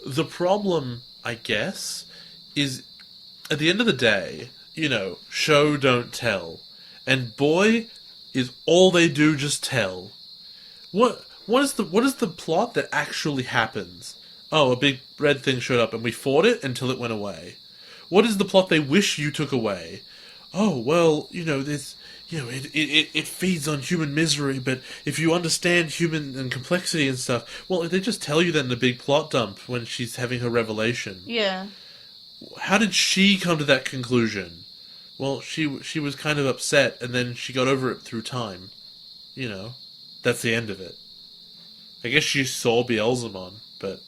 The problem, I guess, is at the end of the day, show don't tell, and boy, is all they do just tell. What is the plot that actually happens? Oh, a big red thing showed up and we fought it until it went away. What is the plot they wish you took away? oh, well, there's, it feeds on human misery, but if you understand human and complexity and stuff, well, they just tell you that in the big plot dump when she's having her revelation. Yeah. How did she come to that conclusion? Well, she was kind of upset, and then she got over it through time. That's the end of it. I guess she saw Beelzemon, but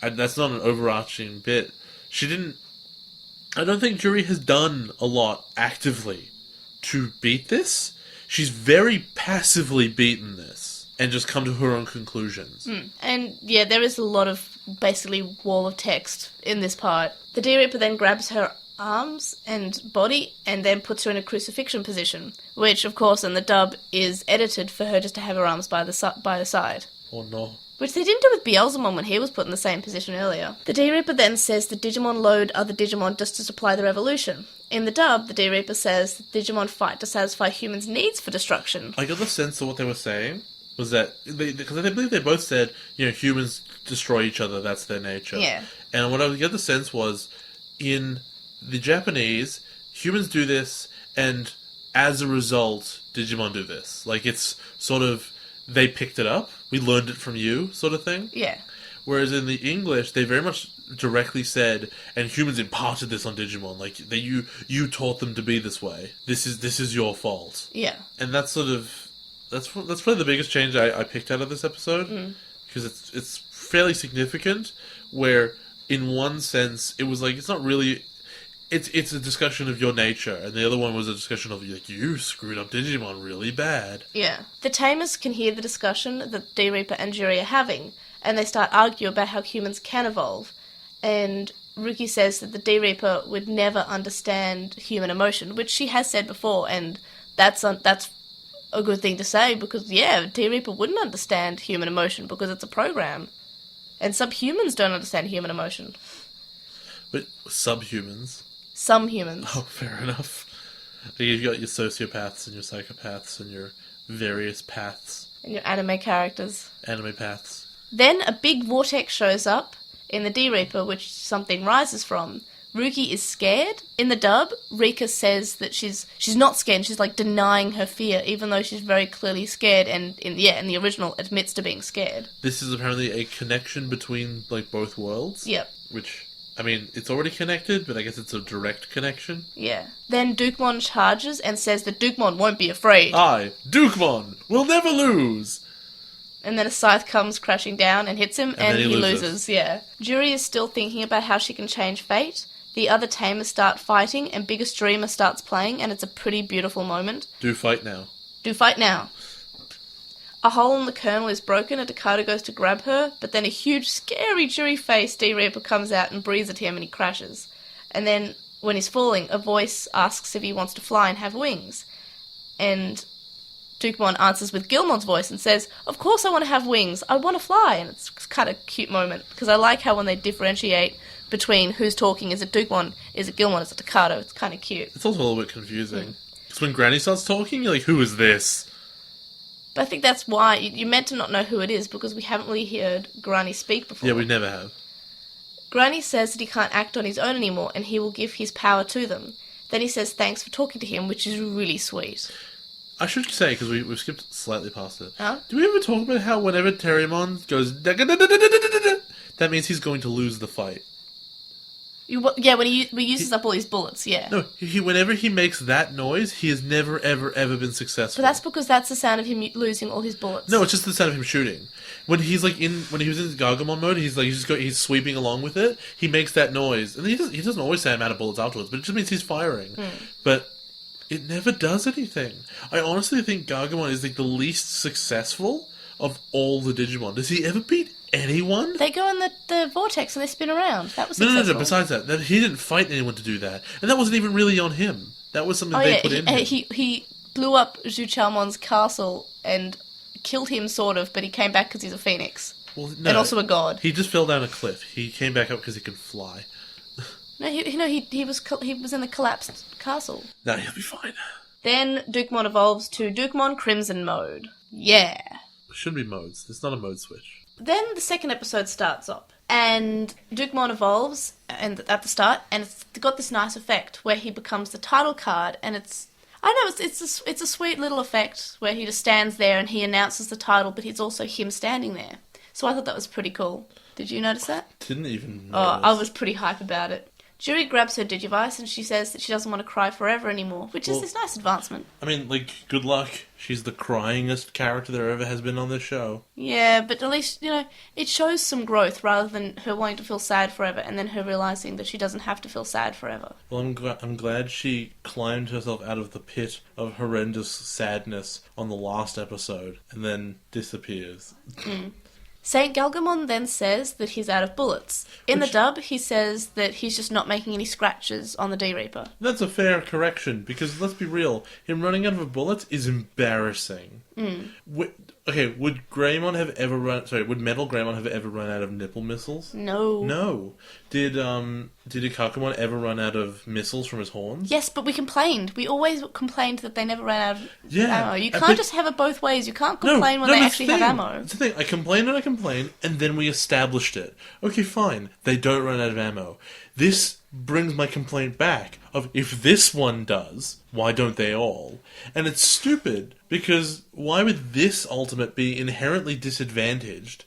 that's not an overarching bit. I don't think Juri has done a lot actively to beat this. She's very passively beaten this and just come to her own conclusions. And yeah, there is a lot of basically wall of text in this part. The D-Reaper then grabs her arms and body and then puts her in a crucifixion position, which of course in the dub is edited for her just to have her arms by her side. Oh no. Which they didn't do with Beelzemon when he was put in the same position earlier. The D-Reaper then says the Digimon load other Digimon just to supply their evolution. In the dub, the D-Reaper says the Digimon fight to satisfy humans' needs for destruction. I got the sense of what they were saying was that, because I believe they both said, humans destroy each other, that's their nature. Yeah. And what I got the sense was, in the Japanese, humans do this, and as a result, Digimon do this. Like, it's sort of, they picked it up, we learned it from you, sort of thing. Yeah. Whereas in the English, they very much directly said, and humans imparted this on Digimon, like, that you taught them to be this way. This is your fault. Yeah. And that's sort of, that's probably the biggest change I picked out of this episode, because it's fairly significant, where in one sense, it was like, it's not really... It's a discussion of your nature, and the other one was a discussion of, like, you screwed up Digimon really bad. Yeah. The Tamers can hear the discussion that D-Reaper and Juri are having, and they start arguing about how humans can evolve. And Ruki says that the D-Reaper would never understand human emotion, which she has said before, and that's a good thing to say, because, yeah, D-Reaper wouldn't understand human emotion because it's a program. And some humans don't understand human emotion. But subhumans... Some humans. Oh, fair enough. You've got your sociopaths and your psychopaths and your various paths. And your anime characters. Anime paths. Then a big vortex shows up in the D-Reaper, which something rises from. Ruki is scared. In the dub, Rika says that she's not scared. She's like denying her fear, even though she's very clearly scared. And in the original, admits to being scared. This is apparently a connection between like both worlds. Yep. Which, I mean, it's already connected, but I guess it's a direct connection. Yeah. Then Dukemon charges and says that Dukemon won't be afraid. I, Dukemon, will never lose! And then a scythe comes crashing down and hits him, and then he he loses. loses. Yeah. Juri is still thinking about how she can change fate. The other Tamers start fighting, and Biggest Dreamer starts playing, and it's a pretty beautiful moment. Do fight now. Do fight now. A hole in the kernel is broken, and Takada goes to grab her, but then a huge, scary, Juri-faced D-Reaper comes out and breathes at him, and he crashes. And then, when he's falling, a voice asks if he wants to fly and have wings. And Dukemon answers with Gilmon's voice and says, "Of course I want to have wings, I want to fly." And it's kind of a cute moment, because I like how when they differentiate between who's talking, is it Dukemon, is it Gilmon, is it Takada, it's kind of cute. It's also a little bit confusing. Because when Granny starts talking, you're like, who is this? But I think that's why you're meant to not know who it is, because we haven't really heard Granny speak before. Yeah, we never have. Granny says that he can't act on his own anymore, and he will give his power to them. Then he says thanks for talking to him, which is really sweet. I should say, because we've skipped slightly past it. Huh? Do we ever talk about how whenever Terriermon goes... that means he's going to lose the fight? Yeah, when he uses up all his bullets, yeah. No, whenever he makes that noise, he has never, ever, ever been successful. But that's because that's the sound of him losing all his bullets. No, it's just the sound of him shooting. When he's like when he was in Gargamon mode, he's sweeping along with it. He makes that noise, and he doesn't always say I'm out of bullets afterwards, but it just means he's firing. But it never does anything. I honestly think Gargamon is like the least successful of all the Digimon. Does he ever beat anyone? They go in the vortex and they spin around. That was successful. No. Besides that, he didn't fight anyone to do that, and that wasn't even really on him. That was something they put in him. He blew up Zhu Chalmon's castle and killed him, sort of, but he came back because he's a phoenix. Well, no, and also a god. He just fell down a cliff. He came back up because he could fly. No, he was in the collapsed castle. No, he'll be fine. Then Dukemon evolves to Dukemon Crimson mode. Yeah. It shouldn't be modes. There's not a mode switch. Then the second episode starts up, and Dukemon evolves, and at the start, and it's got this nice effect where he becomes the title card, and I know it's a sweet little effect where he just stands there and he announces the title, but he's also him standing there. So I thought that was pretty cool. Did you notice that? Didn't even notice. Oh, I was pretty hype about it. Jury grabs her Digivice and she says that she doesn't want to cry forever anymore, which is this nice advancement. I mean, like, good luck. She's the cryingest character there ever has been on this show. Yeah, but at least, it shows some growth rather than her wanting to feel sad forever and then her realising that she doesn't have to feel sad forever. Well, I'm glad she climbed herself out of the pit of horrendous sadness on the last episode and then disappears. Saint Galgamon then says that he's out of bullets. In the dub, he says that he's just not making any scratches on the D-Reaper. That's a fair correction, because let's be real, him running out of bullets is embarrassing. Would Greymon have ever would Metal Greymon have ever run out of nipple missiles? No. No. Did Ikakumon ever run out of missiles from his horns? Yes, but we complained. We always complained that they never ran out of ammo. You can't just have it both ways. You can't complain when they actually have ammo. That's the thing. I complained, and then we established it. Okay, fine. They don't run out of ammo. This brings my complaint back of, if this one does, why don't they all? And it's stupid, because why would this ultimate be inherently disadvantaged?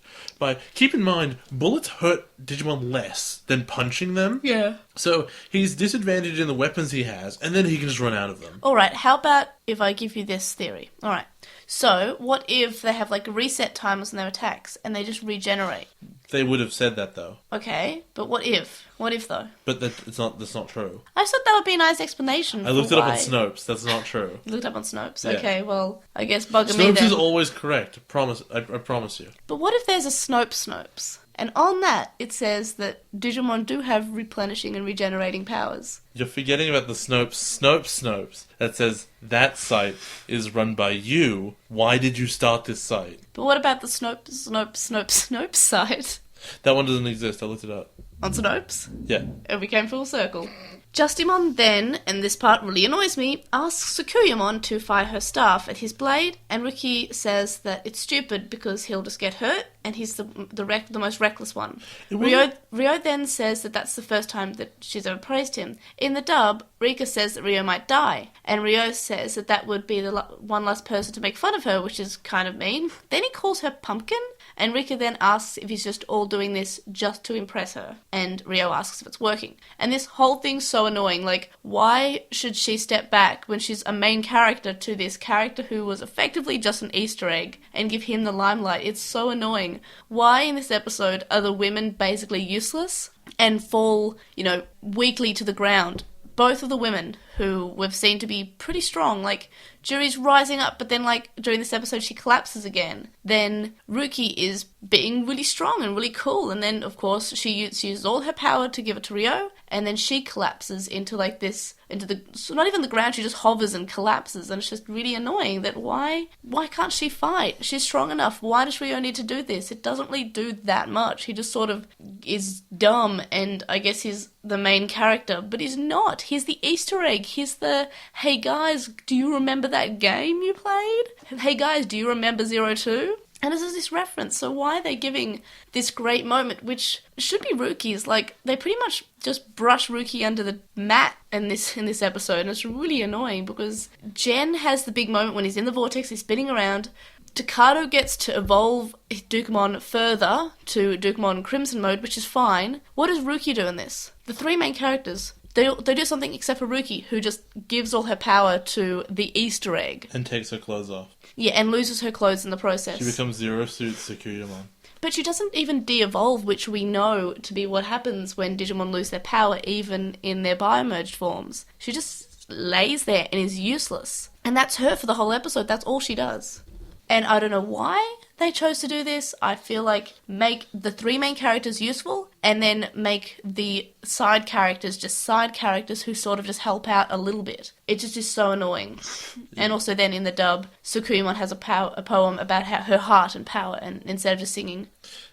Keep in mind, bullets hurt Digimon less than punching them. Yeah. So he's disadvantaged in the weapons he has, and then he can just run out of them. Alright, how about if I give you this theory? Alright, so what if they have reset timers on their attacks, and they just regenerate? They would have said that, though. Okay, but what if? What if, though? But that's not true. I just thought that would be a nice explanation. I looked it up on Snopes. That's not true. You looked up on Snopes? Yeah. Okay, well, I guess bugger me then. Snopes is always correct. I promise you. But what if there's a Snopes? And on that, it says that Digimon do have replenishing and regenerating powers. You're forgetting about the Snopes that says that site is run by you. Why did you start this site? But what about the Snopes site? That one doesn't exist. I looked it up. On Snopes? Yeah. And we came full circle. Justimon then, and this part really annoys me, asks Sakuyamon to fire her staff at his blade, and Ruki says that it's stupid because he'll just get hurt, and he's the most reckless one. Ryo then says that that's the first time that she's ever praised him. In the dub, Rika says that Ryo might die, and Ryo says that would be the one last person to make fun of her, which is kind of mean. Then he calls her Pumpkin, and Rika then asks if he's just all doing this just to impress her, and Ryo asks if it's working. And this whole thing's so annoying. Why should she step back when she's a main character to this character who was effectively just an Easter egg and give him the limelight? It's so annoying. Why in this episode are the women basically useless and fall, weakly to the ground? Both of the women who we've seen to be pretty strong, Juri's rising up, but then, during this episode, she collapses again. Then Ruki is being really strong and really cool, and then, of course, she uses all her power to give it to Ryo, and then she collapses into, not even the ground, she just hovers and collapses, and it's just really annoying that why can't she fight? She's strong enough. Why does Ryo need to do this? It doesn't really do that much. He just sort of is dumb, and I guess he's the main character, but he's not. He's the Easter egg. He's the, hey guys, do you remember that game you played? Hey guys, do you remember 02? And this is this reference, so why are they giving this great moment, which should be Ruki's? They pretty much just brush Ruki under the mat in this episode, and it's really annoying because Jen has the big moment when he's in the vortex, he's spinning around. Takado gets to evolve Dukemon further to Dukemon Crimson mode, which is fine. What does Ruki do in this? The three main characters, they do something except for Ruki, who just gives all her power to the Easter egg. And takes her clothes off. Yeah, and loses her clothes in the process. She becomes Zero Suit Sakuyamon. But she doesn't even de-evolve, which we know to be what happens when Digimon lose their power, even in their biomerged forms. She just lays there and is useless. And that's her for the whole episode. That's all she does. And I don't know why they chose to do this. I feel like make the three main characters useful and then make the side characters just side characters who sort of just help out a little bit. It just is so annoying. And also then in the dub, Sukuyamon has a poem about her heart and power, and instead of just singing.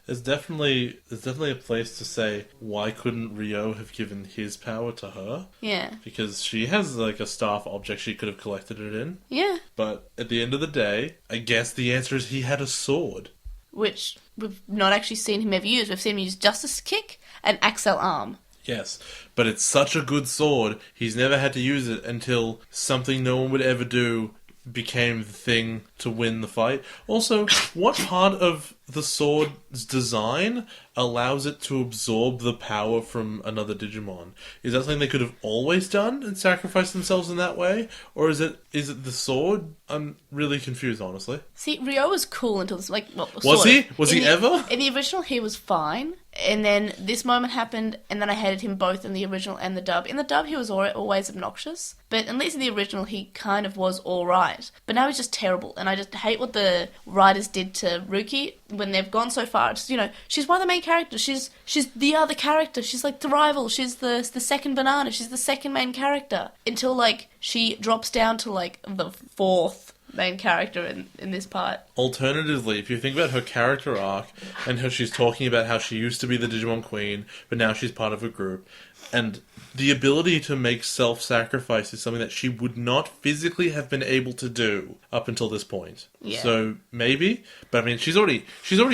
There's definitely a place to say, why couldn't Ryo have given his power to her? Yeah. Because she has a staff object she could have collected it in. Yeah. But at the end of the day, I guess the answer is he had a sword. Which we've not actually seen him ever use. We've seen him use Justice Kick and Axel Arm. Yes, but it's such a good sword, he's never had to use it until something no one would ever do became the thing to win the fight. Also, what part of the sword's design allows it to absorb the power from another Digimon? Is that something they could have always done and sacrificed themselves in that way? Or is it the sword? I'm really confused, honestly. See, Ryo was cool until this, Was he? Was he ever? In the original, he was fine. And then this moment happened, and then I hated him both in the original and the dub. In the dub, he was always obnoxious. But at least in the original, he kind of was alright. But now he's just terrible. And I just hate what the writers did to Ruki when they've gone so far. Just, she's one of the main characters. She's the other character. She's like the rival. She's the second banana. She's the second main character. Until, she drops down to, the fourth main character in this part. Alternatively, if you think about her character arc and how she's talking about how she used to be the Digimon Queen, but now she's part of a group, and the ability to make self-sacrifice is something that she would not physically have been able to do up until this point. Yeah. So maybe, but I mean, she's already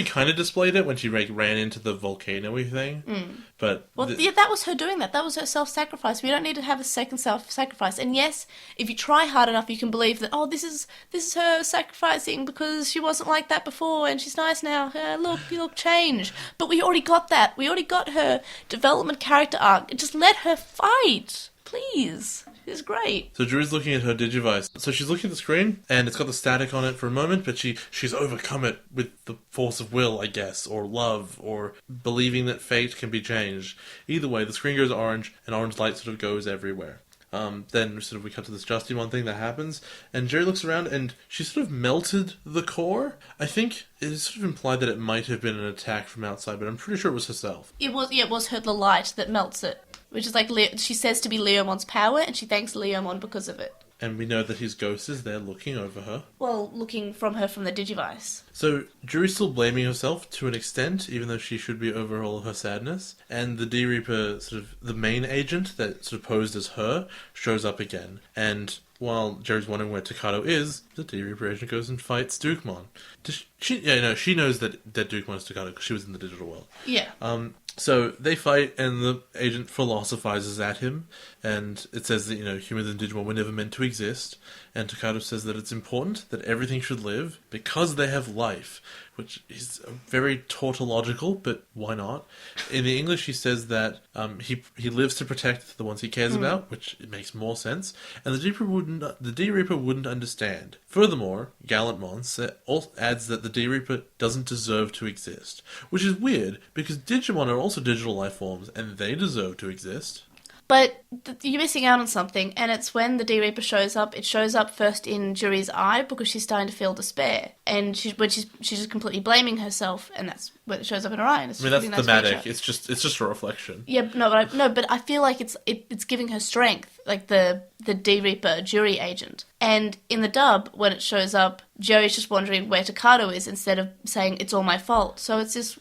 kind of displayed it when she ran into the volcano-y thing. But that was her doing that. That was her self-sacrifice. We don't need to have a second self-sacrifice. And yes, if you try hard enough, you can believe that this is her sacrificing because she wasn't like that before and she's nice now. Look, change. But we already got that. We already got her development character arc. Just let her fight, please. It's great. So Drew's looking at her Digivice. So she's looking at the screen, and it's got the static on it for a moment, but she's overcome it with the force of will, I guess, or love, or believing that fate can be changed. Either way, the screen goes orange, and orange light sort of goes everywhere. Then sort of we cut to this Justimon thing that happens, and Jerry looks around, and she sort of melted the core. I think it is sort of implied that it might have been an attack from outside, but I'm pretty sure it was herself. It was the light that melts it. Which is she says to be Leomon's power, and she thanks Leomon because of it. And we know that his ghost is there looking over her. Well, looking from her from the Digivice. So, Jury's still blaming herself to an extent, even though she should be over all of her sadness. And the D-Reaper, sort of the main agent that sort of posed as her, shows up again. And while Jerry's wondering where Takado is, the D-Reaper agent goes and fights Dukemon. She knows that Dukemon is Takado because she was in the digital world. Yeah. So they fight, and the agent philosophizes at him, and it says that, humans and Digimon were never meant to exist, and Takado says that it's important that everything should live because they have life, which is very tautological, but why not? In the English, he says that he lives to protect the ones he cares about, which it makes more sense, and the D-Reaper wouldn't understand. Furthermore, Gallantmon adds that the D-Reaper doesn't deserve to exist, which is weird, because Digimon are also digital life forms, and they deserve to exist. But you're missing out on something, and it's when the D-Reaper shows up. It shows up first in Jury's eye because she's starting to feel despair, and she's just completely blaming herself, and that's when it shows up in her eye. And it's that's nice thematic. feature. It's just a reflection. Yeah, but I feel like it's giving her strength, like the D-Reaper Jury agent. And in the dub, when it shows up, Jerry's just wondering where Takado is instead of saying it's all my fault. So it's just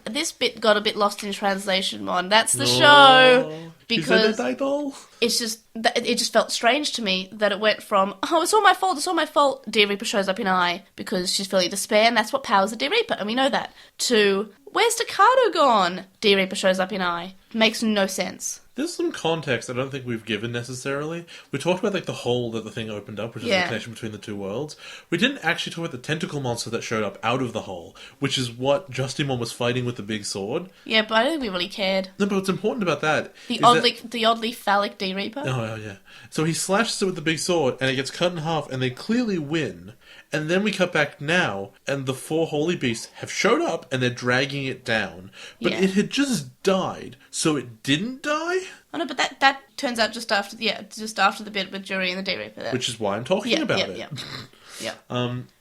this bit got a bit lost in translation, Mon. That's the show. Because it just felt strange to me that it went from, it's all my fault, D-Reaper shows up in eye because she's feeling despair, and that's what powers the D-Reaper, and we know that, to, where's Takado gone? D-Reaper shows up in eye. Makes no sense. There's some context I don't think we've given necessarily. We talked about the hole that the thing opened up, which is the connection between the two worlds. We didn't actually talk about the tentacle monster that showed up out of the hole, which is what Justimon was fighting with the big sword. Yeah, but I don't think we really cared. No, but what's important about that the oddly phallic D-Reaper. Oh, yeah. So he slashes it with the big sword, and it gets cut in half, and they clearly win. And then we cut back now, and the four holy beasts have showed up, and they're dragging it down. But it had just died, so it didn't die? Oh no, but that turns out just after the bit with Jury and the D-Reaper there. Which is why I'm talking about it. Yeah.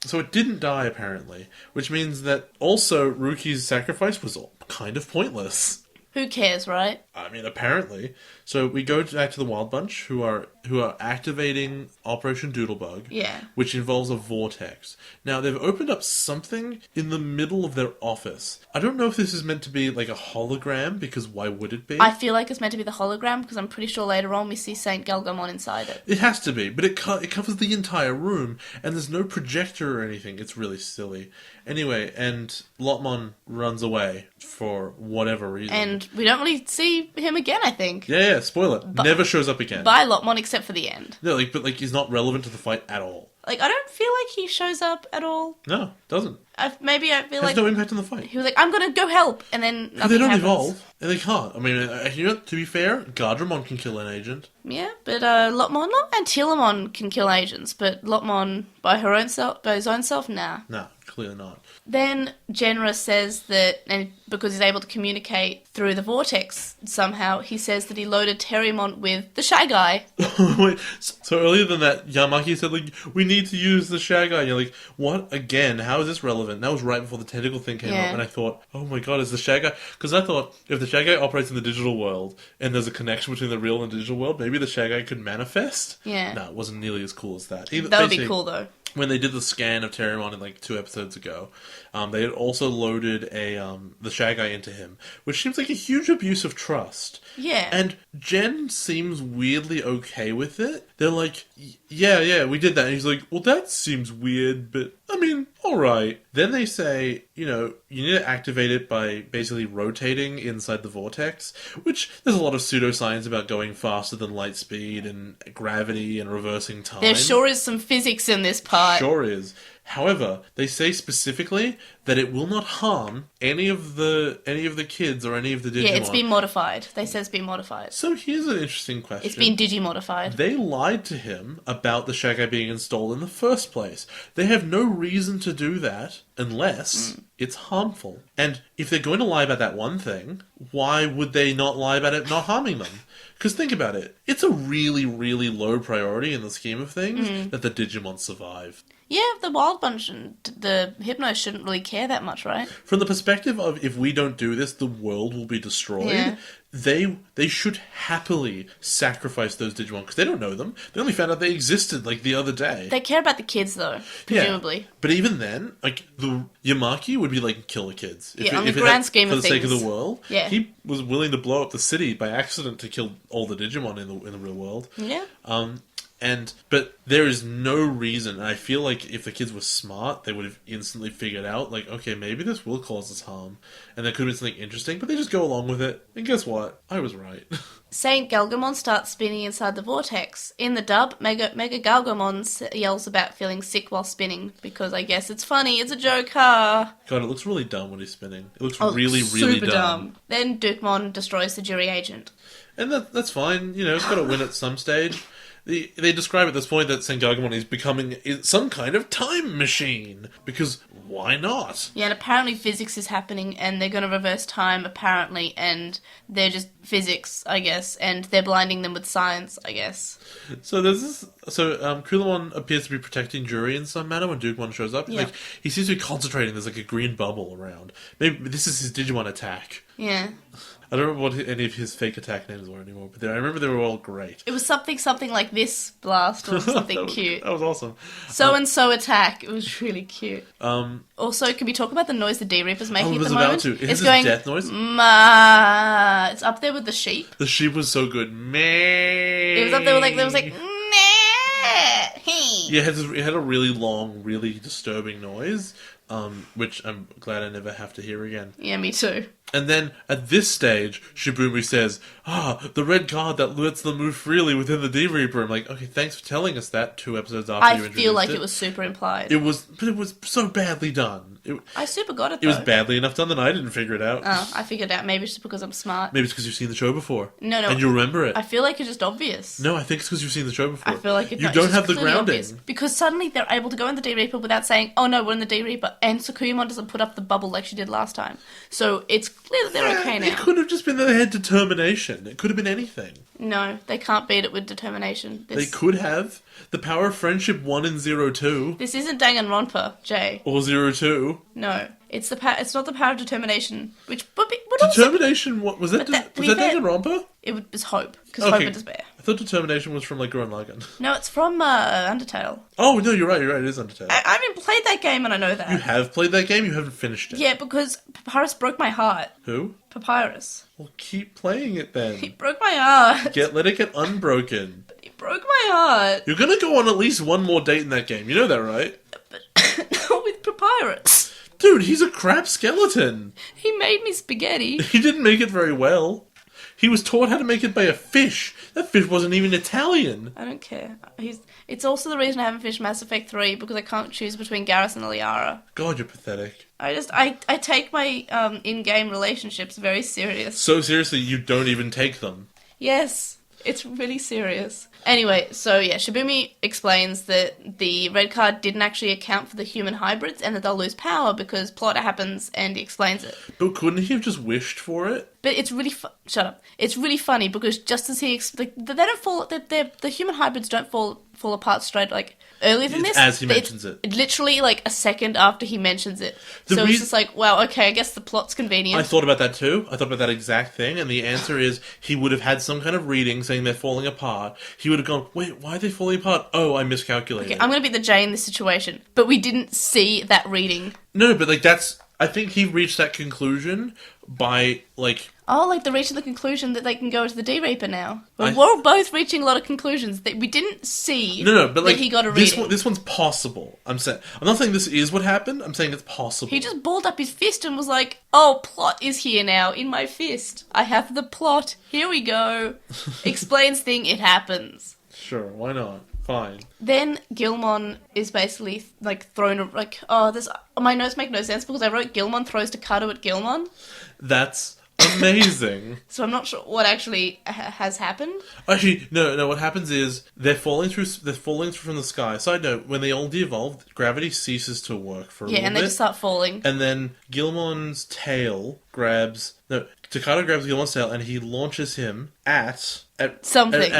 So it didn't die, apparently. Which means that also Ruki's sacrifice was all kind of pointless. Who cares, right? I mean, apparently. So we go back to the Wild Bunch, who are activating Operation Doodlebug, which involves a vortex. Now, they've opened up something in the middle of their office. I don't know if this is meant to be like a hologram, because why would it be? I feel like it's meant to be the hologram, because I'm pretty sure later on we see Saint Galgamon inside it. It has to be, but it covers the entire room, and there's no projector or anything. It's really silly. Anyway, and Lotmon runs away for whatever reason. And And we don't really see him again, I think. Yeah, spoiler. Never shows up again. By Lopmon, except for the end. No, but he's not relevant to the fight at all. Like, I don't feel like he shows up at all. No, doesn't. Maybe I feel Has no impact on the fight. he was like, I'm gonna go help, and then nothing They don't happens. evolve, and they can't. I mean, to be fair, Gardramon can kill an agent. Yeah, but Lopmon, not Antilamon can kill agents, but Lopmon by his own self, nah. No, clearly not. Then Genra says that, and because he's able to communicate through the vortex somehow, he says that he loaded Terriermon with the Shy Guy. Wait, so earlier than that, Yamaki said, like, we need to use the Shy Guy. And you're like, what? Again? How is this relevant? That was right before the tentacle thing came up, and I thought, oh my god, is the Shy Guy... Because I thought, if the Shy Guy operates in the digital world, and there's a connection between the real and digital world, maybe the Shy Guy could manifest? Yeah. No, it wasn't nearly as cool as that. That would be cool, though. When they did the scan of Terriermon in 2 episodes ago, they had also loaded the Shy Guy into him, which seems like a huge abuse of trust. Yeah. And Jen seems weirdly okay with it. They're like, yeah, we did that. And he's like, well, that seems weird, but I mean, alright. Then they say, you need to activate it by basically rotating inside the vortex, which there's a lot of pseudoscience about going faster than light speed and gravity and reversing time. There sure is some physics in this part. Sure is. However, they say specifically that it will not harm any of the kids or any of the Digimon. Yeah, it's been modified. They say it's been modified. So here's an interesting question. It's been Digimodified. They lied to him about the Shy Guy being installed in the first place. They have no reason to do that unless it's harmful. And if they're going to lie about that one thing, why would they not lie about it not harming them? Because think about it. It's a really, really low priority in the scheme of things that the Digimon survive. Yeah, the Wild Bunch and the Hypno shouldn't really care that much, right? From the perspective of if we don't do this, the world will be destroyed. Yeah. They should happily sacrifice those Digimon because they don't know them. They only found out they existed the other day. They care about the kids, though, presumably. Yeah. But even then, the Yamaki would be kill the kids. On the grand scheme of things. For the sake of the world. Yeah. He was willing to blow up the city by accident to kill all the Digimon in the real world. Yeah. But there is no reason, and I feel like if the kids were smart, they would have instantly figured out, okay, maybe this will cause us harm, and there could have been something interesting, but they just go along with it, and guess what? I was right. Saint Galgamon starts spinning inside the vortex. In the dub, Mega Galgamon yells about feeling sick while spinning, because I guess it's funny, it's a joke, ha! God, it looks really dumb when he's spinning. It looks really, really super dumb. Then Dukemon destroys the jury agent. And that's fine, it's got to win at some stage. They describe at this point that Sengagamon is becoming some kind of time machine. Because why not? Yeah, and apparently physics is happening, and they're going to reverse time, apparently, and they're just physics, I guess, and they're blinding them with science, I guess. So there's this... So, Kulamon appears to be protecting Jury in some manner when Dukemon shows up. Yeah. He seems to be concentrating. There's a green bubble around. Maybe this is his Digimon attack. Yeah. I don't remember what any of his fake attack names were anymore, but I remember they were all great. It was something like this blast or something cute. That was awesome. So-and-so attack. It was really cute. Also, can we talk about the noise the D-Reaper's making at the moment? It has this death noise. Ma. It's up there with the sheep. The sheep was so good. Meh. It was up there with there was meh. Yeah, it had a really long, really disturbing noise, which I'm glad I never have to hear again. Yeah, me too. And then, at this stage, Shibumi says, the red card that lets them move freely within the D-Reaper. I'm like, okay, thanks for telling us that 2 episodes after you introduced it. I feel like it was super implied. But it was so badly done. I super got it, though. It was badly enough done that I didn't figure it out. Oh, I figured it out. Maybe it's just because I'm smart. Maybe it's because you've seen the show before. No. And you remember it. I feel like it's just obvious. No, I think it's because you've seen the show before. I feel like you don't have the grounding. Obvious. Because suddenly they're able to go in the D-Reaper without saying, oh no, we're in the D-Reaper, and Tsukuyamon doesn't put up the bubble like she did last time. So it's clear that they're okay now. It could have just been that they had determination. It could have been anything. No, they can't beat it with determination. They could have. The power of friendship won in 02. This isn't Danganronpa, Jay. Or 02. No, it's not the power of determination. Which would determination. What was that? Was that Danganronpa? It was hope, because hope and despair. I thought determination was from Gurren Lagann. No, it's from Undertale. Oh no, you're right. It is Undertale. I haven't played that game, and I know that. You have played that game. You haven't finished it. Yeah, because Papyrus broke my heart. Who? Papyrus. Well, keep playing it then. He broke my heart. Let it get unbroken. He broke my heart. You're gonna go on at least one more date in that game. You know that, right? But not with Papyrus. Dude, he's a crap skeleton. He made me spaghetti. He didn't make it very well. He was taught how to make it by a fish. That fish wasn't even Italian. I don't care. It's also the reason I haven't finished Mass Effect 3, because I can't choose between Garrus and Liara. God, you're pathetic. I take my in-game relationships very serious. So seriously, you don't even take them. Yes, it's really serious. Anyway, so yeah, Shibumi explains that the red card didn't actually account for the human hybrids and that they'll lose power because plot happens, and he explains it. But couldn't he have just wished for it? But it's really shut up. It's really funny because just as he they don't fall. The human hybrids don't fall apart straight like earlier than this. As he mentions it. Literally like a second after he mentions it. So it's just like, wow, okay, I guess the plot's convenient. I thought about that too. I thought about that exact thing, and the answer is he would have had some kind of reading saying they're falling apart. He would have gone, wait, why are they falling apart? Oh, I miscalculated. Okay, I'm going to be the J in this situation, but we didn't see that reading. No, but like I think he reached that conclusion by like... Oh, like they're reaching the conclusion that they can go to the D-Reaper now. We're both reaching a lot of conclusions that we didn't see. No, but like that he got a reading. This one's possible. I'm not saying this is what happened. I'm saying it's possible. He just balled up his fist and was like, "Oh, plot is here now in my fist. I have the plot. Here we go." Explains thing. It happens. Sure, why not? Fine. Then Gilmon is basically like thrown like, my notes make no sense because I wrote Gilmon throws Cicadas at Gilmon. That's amazing. So I'm not sure what actually has happened. Actually, no. What happens is they're falling through from the sky. Side note: when they all de-evolve, gravity ceases to work for a little bit. Yeah, and they just start falling. And then Gilmon's tail grabs. No, Cicadas grabs Gilmon's tail, and he launches him at something.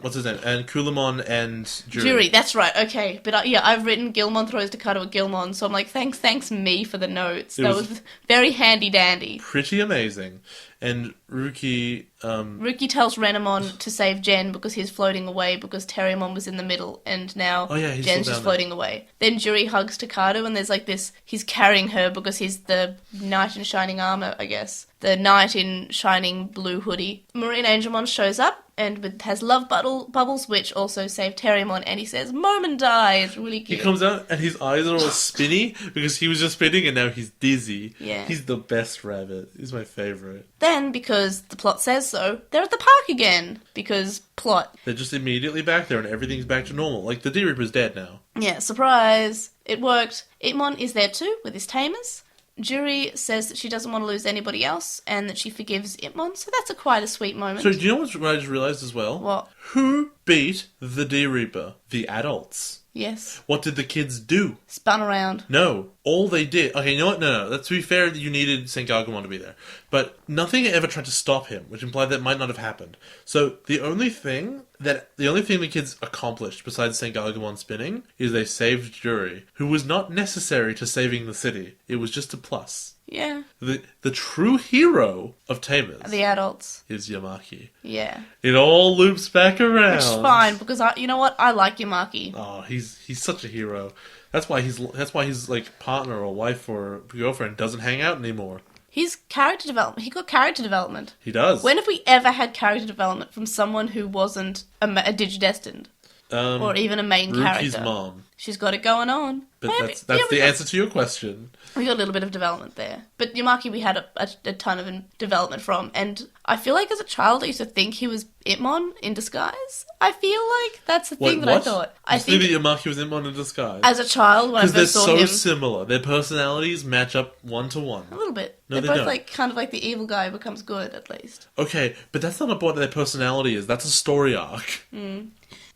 What's his name? And Kulamon and Jury, that's right, okay. But I've written Gilmon throws Cicadas at Gilmon, so I'm like, thanks me for the notes. That was very handy-dandy. Pretty amazing. And Ruki... Ruki tells Renamon to save Jen because he's floating away because Terriermon was in the middle and now Jen's just floating away. Then Jury hugs Cicadas and there's like this, he's carrying her because he's the knight in shining armour, I guess. The knight in shining blue hoodie. Marine Angelmon shows up and has love bubbles, which also save Terriermon, and he says, "Moment die." It's really cute. He comes out and his eyes are all spinny because he was just spinning and now he's dizzy. Yeah. He's the best rabbit. He's my favourite. Then, because the plot says so, they're at the park again. Because plot. They're just immediately back there and everything's back to normal. Like, the D-Reaper's dead now. Yeah, surprise. It worked. Itmon is there too, with his Tamers. Jury says that she doesn't want to lose anybody else and that she forgives Itmon, so that's quite a sweet moment. So do you know what I just realised as well? What? Who beat the D-Reaper? The adults. Yes. What did the kids do? Spun around. No. All they did... Okay, you know what? No. To be fair, you needed St. Gargamon to be there. But nothing ever tried to stop him, which implied that might not have happened. So the only thing the kids accomplished, besides St. Gargamon spinning, is they saved Jury, who was not necessary to saving the city. It was just a plus. Yeah. The true hero of Tamers... The adults. ...is Yamaki. Yeah. It all loops back around. Which is fine, because you know what? I like Yamaki. Oh, he's such a hero. That's why his like partner or wife or girlfriend doesn't hang out anymore. His character development. He got character development. He does. When have we ever had character development from someone who wasn't a Digidestined? Or even a main Ruki's character? mom. She's got it going on. But that's the answer to your question. We got a little bit of development there. But Yamaki we had a ton of development from. And I feel like as a child I used to think he was Itmon in disguise. I feel like that's the thing that I thought. I think that Yamaki was Itmon in disguise. As a child when I first saw him. Because they're so similar. Their personalities match up one to one. A little bit. No, they're both don't. like kind of like the evil guy who becomes good at least. Okay, but that's not what their personality is. That's a story arc.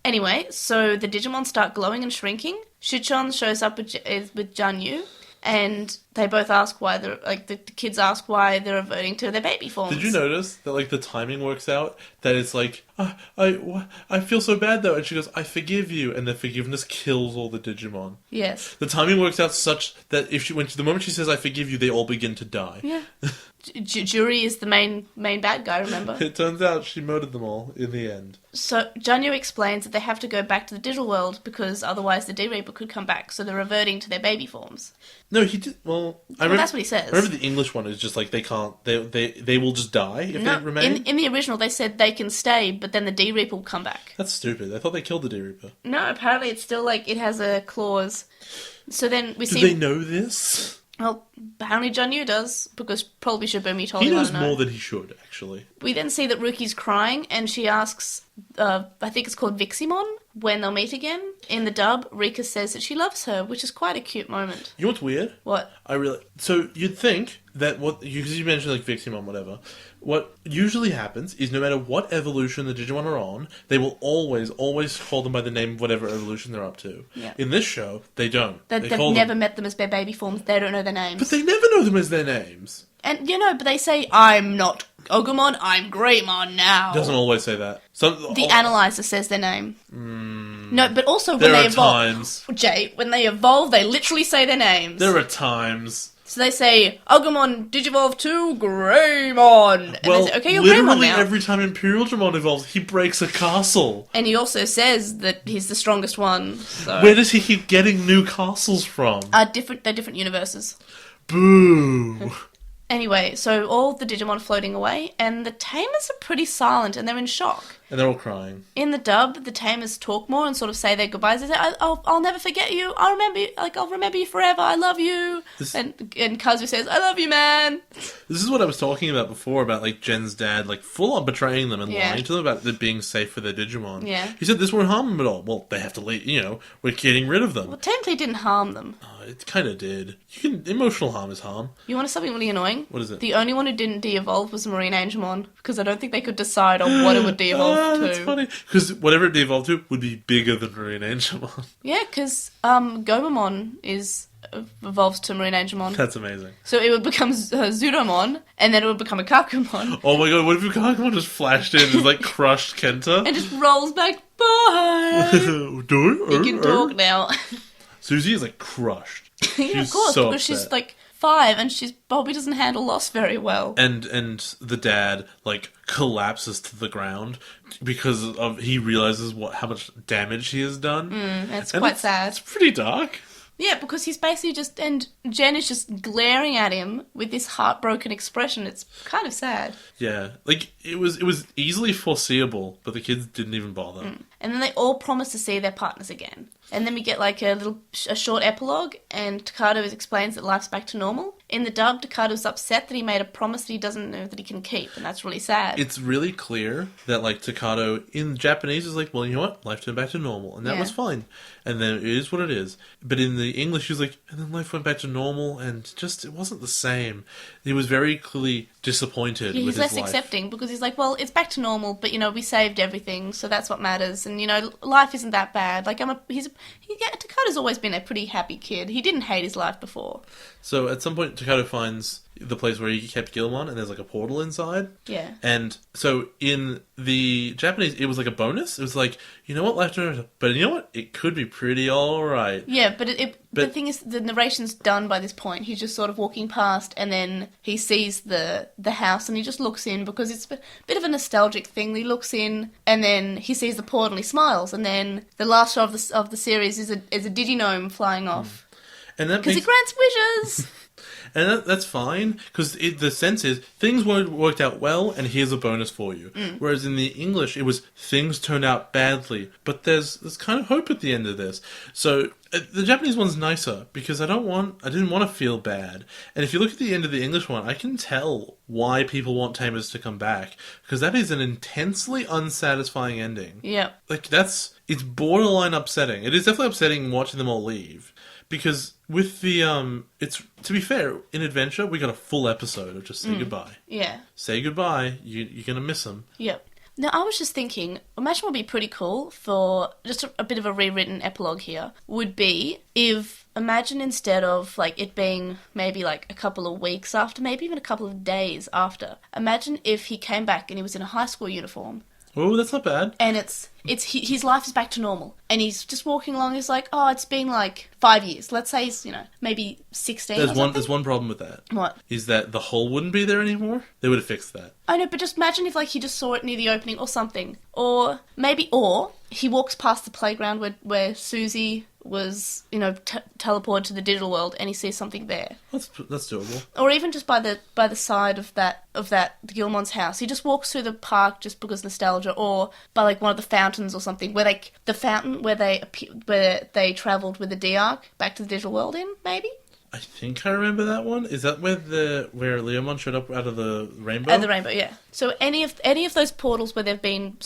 Anyway, so the Digimon start glowing and shrinking. Shuchon shows up with Janyu, and they both ask why they're the kids ask why they're reverting to their baby forms. Did you notice that like the timing works out? That it's like I feel so bad though, and she goes, "I forgive you," and the forgiveness kills all the Digimon. Yes. The timing works out such that the moment she says "I forgive you," they all begin to die. Yeah. Jury is the main bad guy, remember? It turns out she murdered them all in the end. So Janyu explains that they have to go back to the digital world because otherwise the D-Reaper could come back, so they're reverting to their baby forms. No, he did. Well, that's what he says. I remember the English one is just like they can't. They will just die if they remain. In the original, they said they can stay, but then the D-Reaper will come back. That's stupid. I thought they killed the D-Reaper. No, apparently it's still like it has a clause. So then we see. Do they know this? Well, apparently John Yu does, because probably Shibumi told He him. knows I don't know. more than he should, actually. We then see that Ruki's crying, and she asks, I think it's called Viximon, when they'll meet again. In the dub, Rika says that she loves her, which is quite a cute moment. You know what's weird? What? So you'd think that because you mentioned like Viximon, whatever. What usually happens is no matter what evolution the Digimon are on, they will always call them by the name of whatever evolution they're up to. Yeah. In this show, they don't. They've never met them as their baby forms. They don't know their names. But they never know them as their names. And, but they say, I'm not Ogumon, I'm Greymon now. Doesn't always say that. The analyzer says their name. No, but also when There they are evolve... times. Jay, when they evolve, they literally say their names. There are times. So they say, Ogumon Digivolve to Greymon. And they say, okay, you're Greymon literally now. every time Imperial Dramon evolves, he breaks a castle. And he also says that he's the strongest one. So. Where does he keep getting new castles from? They're different universes. Boo. Anyway, so all the Digimon are floating away, and the Tamers are pretty silent, and they're in shock. And they're all crying. In the dub, the Tamers talk more and sort of say their goodbyes. They say, I'll never forget you. I'll remember you forever. I love you. And Kazu says, I love you, man. This is what I was talking about before, about like Jen's dad, like full on betraying them and lying to them about them being safe for their Digimon. Yeah. He said this won't harm them at all. Well, they have to leave, we're getting rid of them. Well, technically it didn't harm them. Oh, it kind of did. Emotional harm is harm. You want something really annoying? What is it? The only one who didn't de-evolve was Marine Angemon, because I don't think they could decide on what it would de-evolve to. That's funny. Because whatever it de-evolved to would be bigger than Marine Angemon. Yeah, because Gomamon evolves to Marine Angemon. That's amazing. So it would become Zudomon, and then it would become a Kakumon. Oh my god, what if Kakumon just flashed in and like crushed Kenta? And just rolls back, bye! You can talk now. Susie is like crushed. Yeah, of course, because she's like 5 and she probably doesn't handle loss very well. And the dad like collapses to the ground because he realizes how much damage he has done. It's quite sad. It's pretty dark. Yeah, because he's basically and Jen is just glaring at him with this heartbroken expression. It's kind of sad. Yeah, like it was easily foreseeable, but the kids didn't even bother. And then they all promise to see their partners again. And then we get like a short epilogue, and Takado explains that life's back to normal. In the dub, Takado's upset that he made a promise that he doesn't know that he can keep, and that's really sad. It's really clear that like Takado in Japanese is like, well, you know what, life turned back to normal, and that was fine, and then it is what it is. But in the English, he's like, and then life went back to normal, and just it wasn't the same. He was very clearly disappointed with his life. He's less accepting because he's like, well, it's back to normal, but we saved everything, so that's what matters, and life isn't that bad. Like Takado's always been a pretty happy kid. He didn't hate his life before. So at some point, Takado finds the place where he kept Guilmon, and there's like a portal inside. Yeah. And so in the Japanese, it was like a bonus. It was like, you know what, life turned, but you know what, it could be pretty alright. Yeah, but the thing is, the narration's done by this point. He's just sort of walking past, and then he sees the house, and he just looks in because it's a bit of a nostalgic thing. He looks in, and then he sees the portal, and he smiles, and then the last shot of the series is a Diginome flying off. And that because it grants wishes. And that's fine, because the sense is things worked out well, and here's a bonus for you. Whereas in the English, it was things turned out badly, but there's kind of hope at the end of this. So the Japanese one's nicer, because I didn't want to feel bad. And if you look at the end of the English one, I can tell why people want Tamers to come back, because that is an intensely unsatisfying ending. Yeah. Like, it's borderline upsetting. It is definitely upsetting watching them all leave. Because with the, it's, to be fair, in Adventure, we got a full episode of just say goodbye. Yeah. Say goodbye, you're gonna miss them. Yep. Now, I was just thinking, imagine what would be pretty cool for just a bit of a rewritten epilogue here, would be if, imagine instead of, like, it being maybe, like, a couple of weeks after, maybe even a couple of days after, imagine if he came back and he was in a high school uniform. Oh, that's not bad. And his life is back to normal. And he's just walking along, he's like, oh, it's been like 5 years. Let's say he's, maybe 16 or something. There's one problem with that. What? Is that the hole wouldn't be there anymore. They would have fixed that. I know, but just imagine if, like, he just saw it near the opening or something. Or he walks past the playground where Susie was, teleported to the digital world, and he sees something there. That's doable. Or even just by the side of the Guilmon's house. He just walks through the park just because nostalgia, or by like one of the fountains or something, where the fountain where they travelled with the D-Arc back to the digital world in, maybe. I think I remember that one. Is that where Leomon showed up out of the rainbow? Out of the rainbow, yeah. So any of those portals where they've been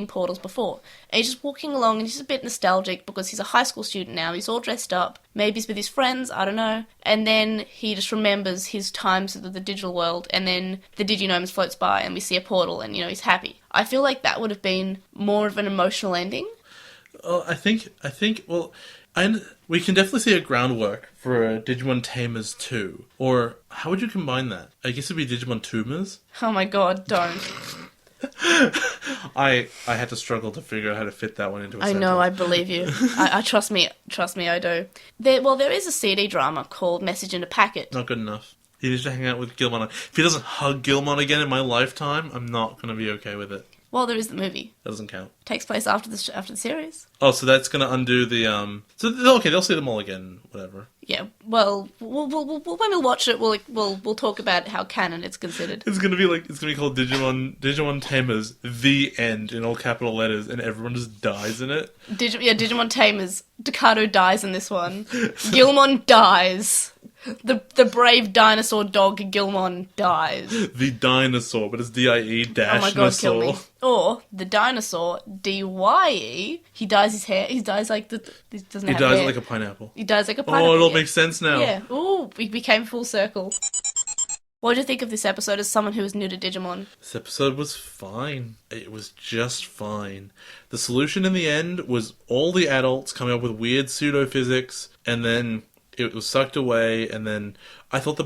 portals before, and he's just walking along and he's a bit nostalgic because he's a high school student now. He's all dressed up. Maybe he's with his friends. I don't know. And then he just remembers his times of the digital world, and then the DigiGnomes floats by and we see a portal, and he's happy. I feel like that would have been more of an emotional ending. Well, I think. Well, we can definitely see a groundwork for a Digimon Tamers 2. Or, how would you combine that? I guess it'd be Digimon Tumors? Oh my god, don't. I had to struggle to figure out how to fit that one into a sentence. I know, I believe you. I trust me, I do. There is a CD drama called Message in a Packet. Not good enough. He needs to hang out with Gilmon. If he doesn't hug Gilmon again in my lifetime, I'm not going to be okay with it. Well, there is the movie. That doesn't count. Takes place after the series. Oh, so that's going to undo the they'll see them all again, whatever. Yeah. Well, when we watch it, we'll talk about how canon it's considered. It's going to be called Digimon Tamers The End in all capital letters, and everyone just dies in it. Digimon Tamers. Decado dies in this one. Gilmon dies. The brave dinosaur dog Gilmon dies. The dinosaur, but it's DIE dash. Oh my god, kill me. Or the dinosaur DYE. He dyes his hair. He dies like he doesn't have hair. He dies like a pineapple. He dies like a pineapple. Oh, it all makes sense now. Yeah. Ooh, we became full circle. What did you think of this episode as someone who was new to Digimon? This episode was fine. It was just fine. The solution in the end was all the adults coming up with weird pseudo-physics, and then it was sucked away, and then I thought the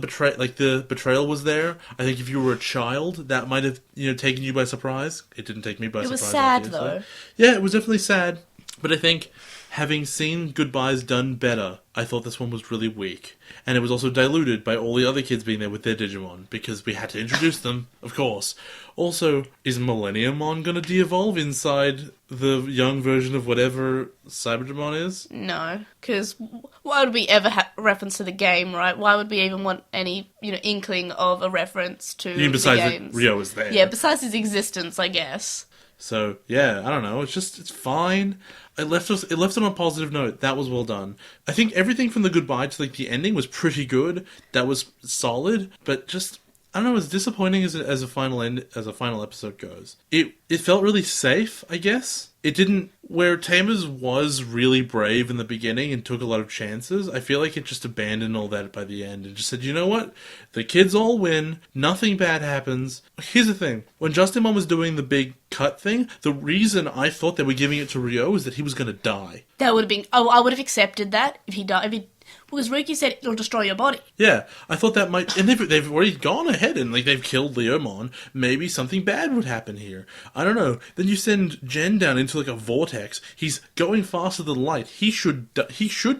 betrayal was there. I think if you were a child, that might have, taken you by surprise. It didn't take me by surprise. It was sad, obviously. though. Yeah, it was definitely sad. But I think, having seen Goodbyes done better, I thought this one was really weak. And it was also diluted by all the other kids being there with their Digimon, because we had to introduce them, of course. Also, is Millenniummon going to de-evolve inside the young version of whatever Cyberdramon is? No, because why would we ever have reference to the game, right? Why would we even want any, inkling of a reference to the besides games? That Ryo is there. Yeah, besides his existence, I guess. So, yeah, I don't know. It's fine. It left on a positive note. That was well done. I think everything from the goodbye to the ending was pretty good. That was solid, but just, I don't know, as disappointing as a final episode goes. It felt really safe, I guess. It didn't, where Tamers was really brave in the beginning and took a lot of chances, I feel like it just abandoned all that by the end and just said, you know what? The kids all win, nothing bad happens. Here's the thing, when Justinmon was doing the big cut thing, the reason I thought they were giving it to Ryo is that he was going to die. That would have been, I would have accepted that if he died, because Ruki said it'll destroy your body. Yeah, I thought that might... And they've already gone ahead and, they've killed Leomon. Maybe something bad would happen here. I don't know. Then you send Gen down into, a vortex. He's going faster than light. He should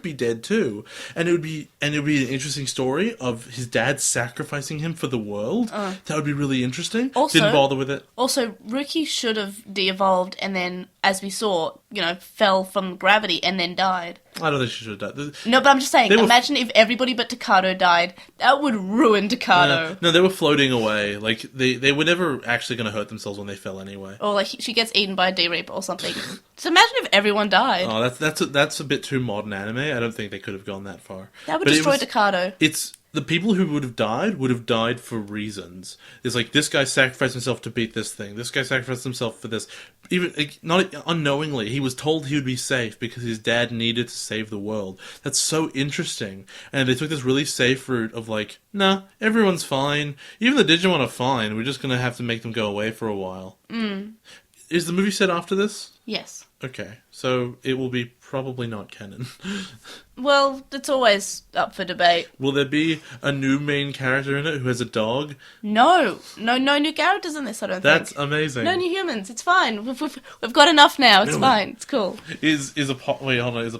be dead, too. And it would be an interesting story of his dad sacrificing him for the world. That would be really interesting. Also, didn't bother with it. Also, Ruki should have de-evolved and then, as we saw, fell from gravity and then died. I don't think she should have died. No, but I'm just saying, imagine if everybody but Decado died. That would ruin Decado. No, they were floating away. They were never actually going to hurt themselves when they fell anyway. Or, she gets eaten by a D-Reaper or something. So imagine if everyone died. Oh, that's a bit too modern anime. I don't think they could have gone that far. That would destroy Decado. The people who would have died for reasons. It's this guy sacrificed himself to beat this thing. This guy sacrificed himself for this. Even, not unknowingly, he was told he would be safe because his dad needed to save the world. That's so interesting. And they took this really safe route of nah, everyone's fine. Even the Digimon are fine. We're just going to have to make them go away for a while. Is the movie set after this? Yes. Okay, so it will be probably not canon. Well, it's always up for debate. Will there be a new main character in it who has a dog? No new characters in this, I don't think. That's amazing. No new humans, it's fine. We've got enough now, it's fine, it's cool. Wait, hold on,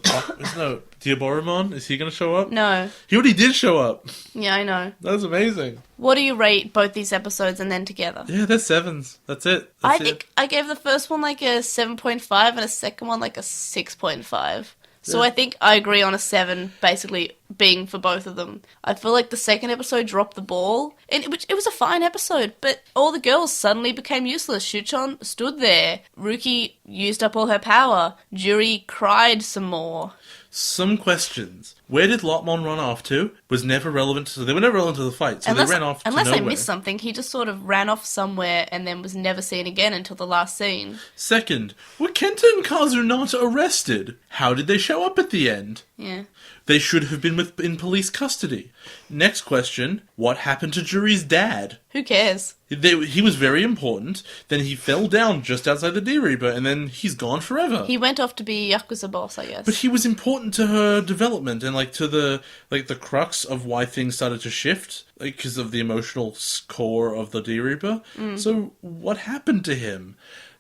no, Diaboromon, is he going to show up? No. He already did show up. Yeah, I know. That's amazing. What do you rate both these episodes and then together? Yeah, they're 7s. That's it. I think I gave the first one a 7.5 and a second one a 6.5. So I think I agree on a 7, basically being for both of them. I feel like the second episode dropped the ball. It was a fine episode, but all the girls suddenly became useless. Shuchon stood there. Ruki used up all her power. Juri cried some more. Some questions. Where did Lopmon run off to? Was never relevant. So they were never relevant to the fight. So they ran off to unless nowhere. I missed something, he just sort of ran off somewhere and then was never seen again until the last scene. Second, were Kenta and Kazu not arrested? How did they show up at the end? Yeah. They should have been in police custody. Next question, what happened to Juri's dad? Who cares? He was very important, then he fell down just outside the D-Reaper, and then he's gone forever. He went off to be Yakuza boss, I guess. But he was important to her development, and to the crux of why things started to shift, because of the emotional core of the D-Reaper. So, what happened to him?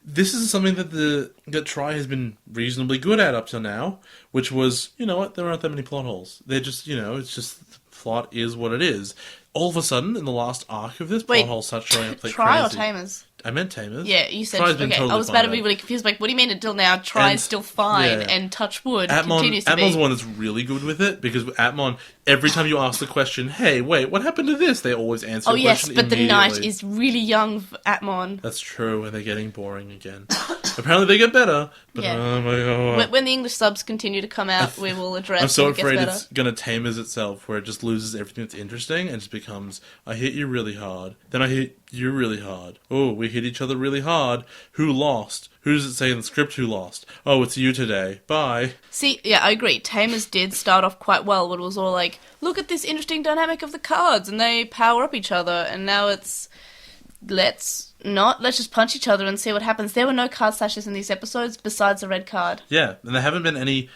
This is something that Tri has been reasonably good at up till now, which was, you know what, there aren't that many plot holes. They're just, it's just, the plot is what it is. All of a sudden, in the last arc of this, plot holes start showing up like Tri crazy. or Tamers? I meant Tamers. Yeah, you said... Tri's been okay, totally I was about to be fine. really confused, what do you mean until now Tri's still fine, and touch wood, continues to be... Atmon's the one that's really good with it, because Atmon, every time you ask the question, hey, wait, what happened to this? They always answer the question but the immediately. night is really young for Atmon. That's true, and they're getting boring again. Apparently they get better, but oh my god. When the English subs continue to come out, we will address I'm so if it gets afraid better. it's gonna Tamers itself, where it just loses everything that's interesting, and just becomes, I hit you really hard, then I hit you really hard. Oh, we hit each other really hard. Who lost? Who does it say in the script who lost? Oh, it's you today. Bye. See, yeah, I agree. Tamers did start off quite well, but it was all like, look at this interesting dynamic of the cards, and they power up each other, and now it's, let's just punch each other and see what happens. There were no card slashes in these episodes besides the red card. Yeah, and there haven't been any,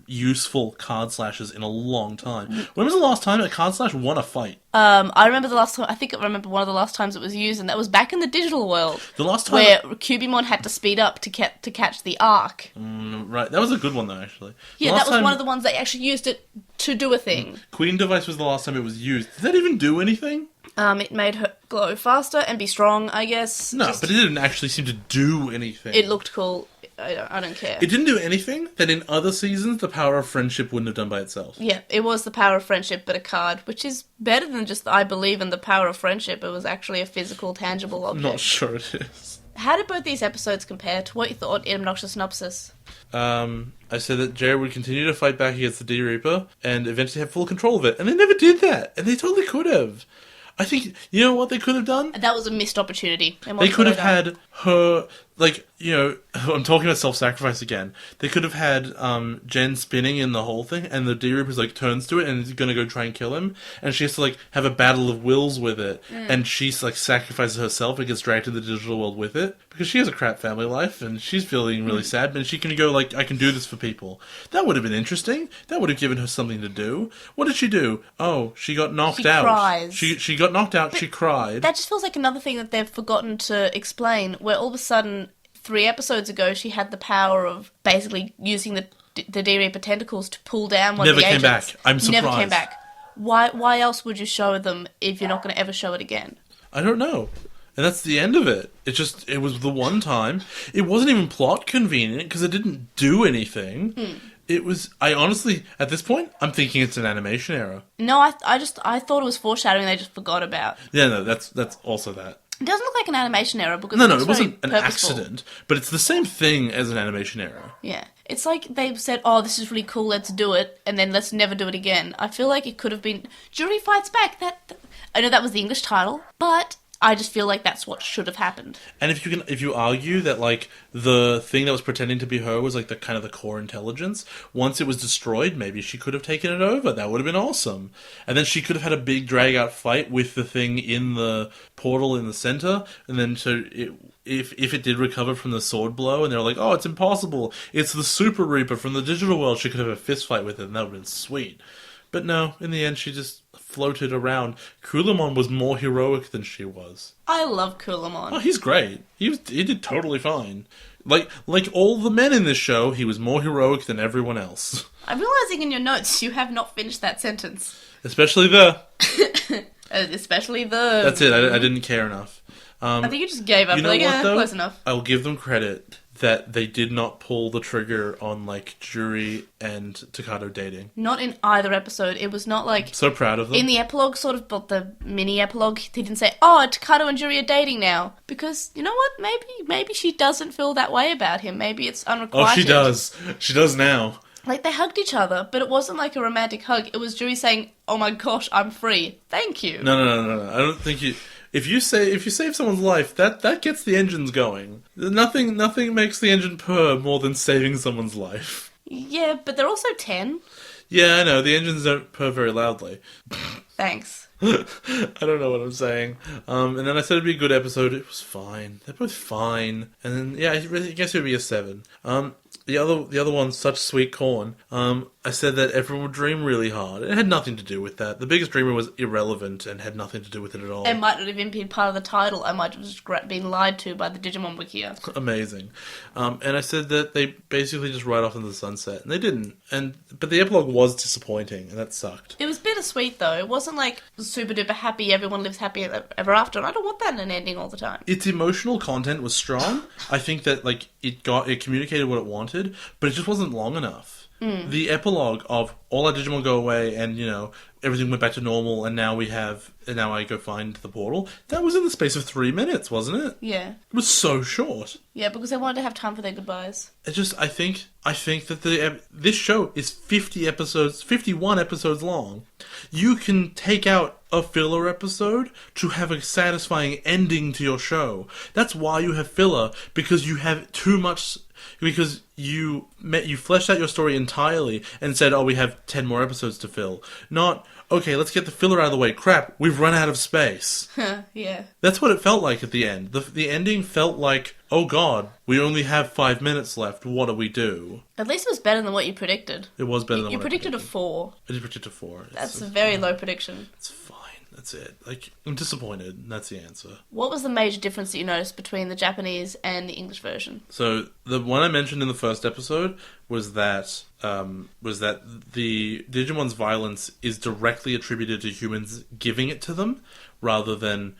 useful card slashes in a long time. When was the last time a card slash won a fight? I remember one of the last times it was used, and that was back in the digital world. The last time... Where Cubimon had to speed up to catch the arc. Right, that was a good one, though, actually. Yeah, that was one of the ones that actually used it to do a thing. Queen Device was the last time it was used. Did that even do anything? It made her glow faster and be strong, I guess. No, but it didn't actually seem to do anything. It looked cool. I don't care. It didn't do anything that in other seasons the power of friendship wouldn't have done by itself. Yeah, it was the power of friendship, but a card, which is better than just I believe in the power of friendship. It was actually a physical, tangible object. I'm not sure it is. How did both these episodes compare to what you thought in Obnoxious Synopsis? I said that Jared would continue to fight back against the D-Reaper and eventually have full control of it. And they never did that. And they totally could have. I think, you know what they could have done? That was a missed opportunity. They could have had her, I'm talking about self-sacrifice again. They could have had Jen spinning in the whole thing, and the D-Reaper's turns to it and is going to go try and kill him, and she has to have a battle of wills with it, and she sacrifices herself and gets dragged to the digital world with it, because she has a crap family life, and she's feeling really sad, but she can go I can do this for people. That would have been interesting. That would have given her something to do. What did she do? Oh, she got knocked out. Cries. She got knocked out, she cried. That just feels like another thing that they've forgotten to explain, where all of a sudden, 3 episodes ago, she had the power of basically using the D-Reaper tentacles to pull down one of the agents. Never came back. I'm surprised. Never came back. Why else would you show them if you're not going to ever show it again? I don't know. And that's the end of it. It was the one time. It wasn't even plot convenient, because it didn't do anything. It was, I honestly, at this point, I'm thinking it's an animation error. No, I thought it was foreshadowing they just forgot about. Yeah, no, that's also that. It doesn't look like an animation error because No, it it wasn't an purposeful. accident, but it's the same thing as an animation error. Yeah. It's like they've said, oh, this is really cool, let's do it, and then let's never do it again. I feel like it could have been, Jury Fights Back, I know that was the English title, but I just feel like that's what should have happened. And if you argue that the thing that was pretending to be her was the kind of the core intelligence, once it was destroyed, maybe she could have taken it over. That would have been awesome. And then she could have had a big drag out fight with the thing in the portal in the center, and then if it did recover from the sword blow, and they're like, oh, it's impossible, it's the Super Reaper from the digital world, she could have a fist fight with it, and that would have been sweet. But no, in the end, she just floated around. Kulamon was more heroic than she was. I love Kulamon. Oh, he's great. He did totally fine. Like all the men in this show, he was more heroic than everyone else. I'm realizing in your notes you have not finished that sentence. Especially the... Especially the... That's it, I didn't care enough. I think you just gave up. You know what, though? Close enough. I'll give them credit that they did not pull the trigger on, Juri and Takado dating. Not in either episode. It was not So proud of them. in the epilogue, sort of, but the mini-epilogue, he didn't say, oh, Takado and Juri are dating now. Because, you know what? Maybe she doesn't feel that way about him. Maybe it's unrequited. Oh, she does. She does now. Like, they hugged each other, but it wasn't like a romantic hug. It was Juri saying, "Oh my gosh, I'm free. Thank you." No. I don't think you... If you save someone's life, that gets the engines going. Nothing makes the engine purr more than saving someone's life. Yeah, but they're also 10. Yeah, I know. The engines don't purr very loudly. Thanks. I don't know what I'm saying. And then I said it'd be a good episode. It was fine. They're both fine. And then, yeah, I guess it would be a 7. The other one, Such Sweet Corn, I said that everyone would dream really hard. It had nothing to do with that. The Biggest Dreamer was irrelevant and had nothing to do with it at all. It might not have even been part of the title. I might have just been lied to by the Digimon Wikia. Amazing. And I said that they basically just ride off into the sunset, and they didn't. But the epilogue was disappointing, and that sucked. It was bittersweet, though. It wasn't like super duper happy, everyone lives happy ever after, and I don't want that in an ending all the time. Its emotional content was strong. I think that it communicated what it wanted, but it just wasn't long enough. The epilogue of all our Digimon go away and, everything went back to normal and now I go find the portal, that was in the space of 3 minutes, wasn't it? Yeah. It was so short. Yeah, because they wanted to have time for their goodbyes. I think that this show is 51 episodes long. You can take out a filler episode to have a satisfying ending to your show. That's why you have filler, because you have too much... Because you fleshed out your story entirely and said, we have 10 more episodes to fill. Not, okay, let's get the filler out of the way. Crap, we've run out of space. Yeah. That's what it felt like at the end. The ending felt like, oh god, we only have 5 minutes left. What do we do? At least it was better than what you predicted. It was better than what you I predicted. A 4. I did predict a 4. That's a very low prediction. It's fine. That's it. I'm disappointed, and that's the answer. What was the major difference that you noticed between the Japanese and the English version? So, the one I mentioned in the first episode was that the Digimon's violence is directly attributed to humans giving it to them, rather than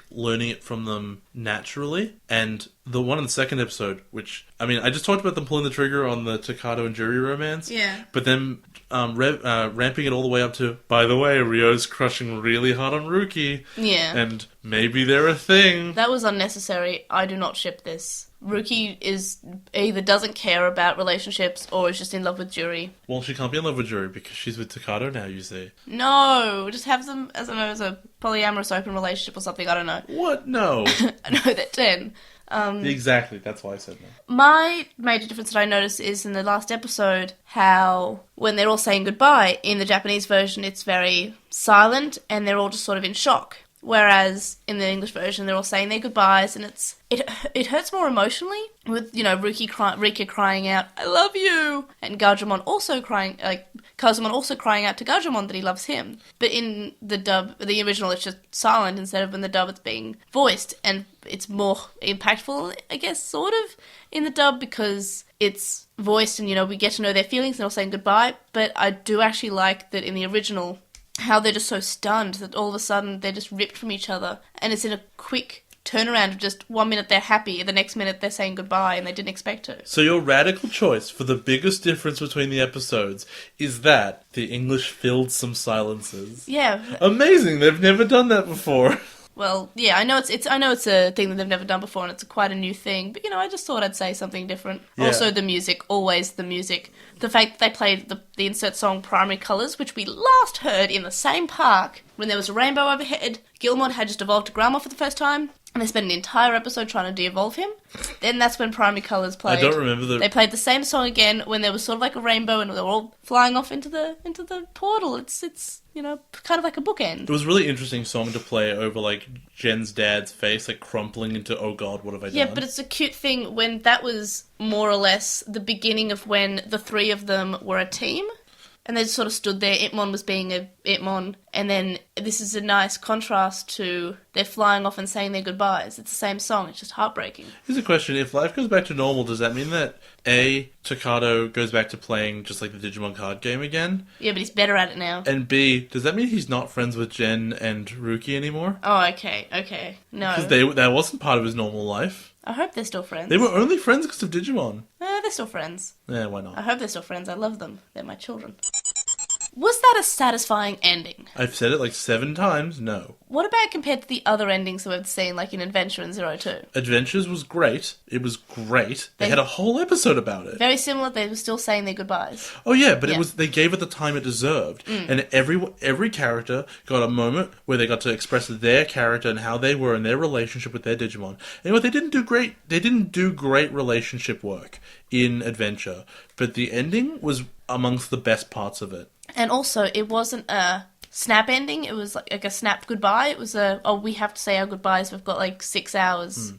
learning it from them naturally. And the one in the second episode, which, I just talked about them pulling the trigger on the Takado and Juri romance. Yeah. But then ramping it all the way up to, by the way, Ryo's crushing really hard on Ruki. Yeah. And maybe they're a thing. That was unnecessary. I do not ship this. Ruki either doesn't care about relationships or is just in love with Juri. Well, she can't be in love with Juri because she's with Takado now, you see. No, just have them as a polyamorous open relationship or something. I don't know. What? No. No, they're 10. Exactly, that's why I said no. My major difference that I noticed is in the last episode how when they're all saying goodbye, in the Japanese version it's very silent and they're all just sort of in shock. Whereas in the English version, they're all saying their goodbyes, and it hurts more emotionally with Rika crying out, "I love you," and Gajamon also crying, Kazumon also crying out to Gajamon that he loves him. But in the original, it's just silent instead of in the dub, it's being voiced, and it's more impactful, I guess, sort of in the dub because it's voiced, and we get to know their feelings and they're all saying goodbye. But I do actually like that in the original, how they're just so stunned that all of a sudden they're just ripped from each other, and it's in a quick turnaround of just 1 minute they're happy and the next minute they're saying goodbye and they didn't expect to. So your radical choice for the biggest difference between the episodes is that the English filled some silences. Yeah. Amazing, they've never done that before. Well, yeah, I know it's a thing that they've never done before, and it's quite a new thing. But I just thought I'd say something different. Yeah. Also, the music, always the music. The fact that they played the insert song "Primary Colours," which we last heard in the same park when there was a rainbow overhead. Gilmon had just evolved to Grandma for the first time, and they spent an entire episode trying to de-evolve him. Then that's when Primary Colours played. I don't remember They played the same song again when there was sort of like a rainbow and they were all flying off into the portal. It's kind of like a bookend. It was a really interesting song to play over, Jen's dad's face, crumpling into, oh god, what have I done? Yeah, but it's a cute thing when that was more or less the beginning of when the three of them were a team. And they just sort of stood there. Itmon was being a Itmon. And then this is a nice contrast to they're flying off and saying their goodbyes. It's the same song. It's just heartbreaking. Here's a question. If life goes back to normal, does that mean that, A, Takado goes back to playing just like the Digimon card game again? Yeah, but he's better at it now. And B, does that mean he's not friends with Jen and Ruki anymore? Oh, okay. No. Because that wasn't part of his normal life. I hope they're still friends. They were only friends because of Digimon. They're still friends. Yeah, why not? I hope they're still friends. I love them. They're my children. Was that a satisfying ending? I've said it like 7 times, no. What about compared to the other endings that we've seen, like in Adventure and Zero Two? Adventures was great. It was great. They had a whole episode about it. Very similar, they were still saying their goodbyes. Oh yeah, but they gave it the time it deserved. And every character got a moment where they got to express their character and how they were in their relationship with their Digimon. And what they didn't do great relationship work in Adventure, but the ending was amongst the best parts of it. And also, it wasn't a snap ending, it was like a snap goodbye. It was we have to say our goodbyes, we've got like 6 hours.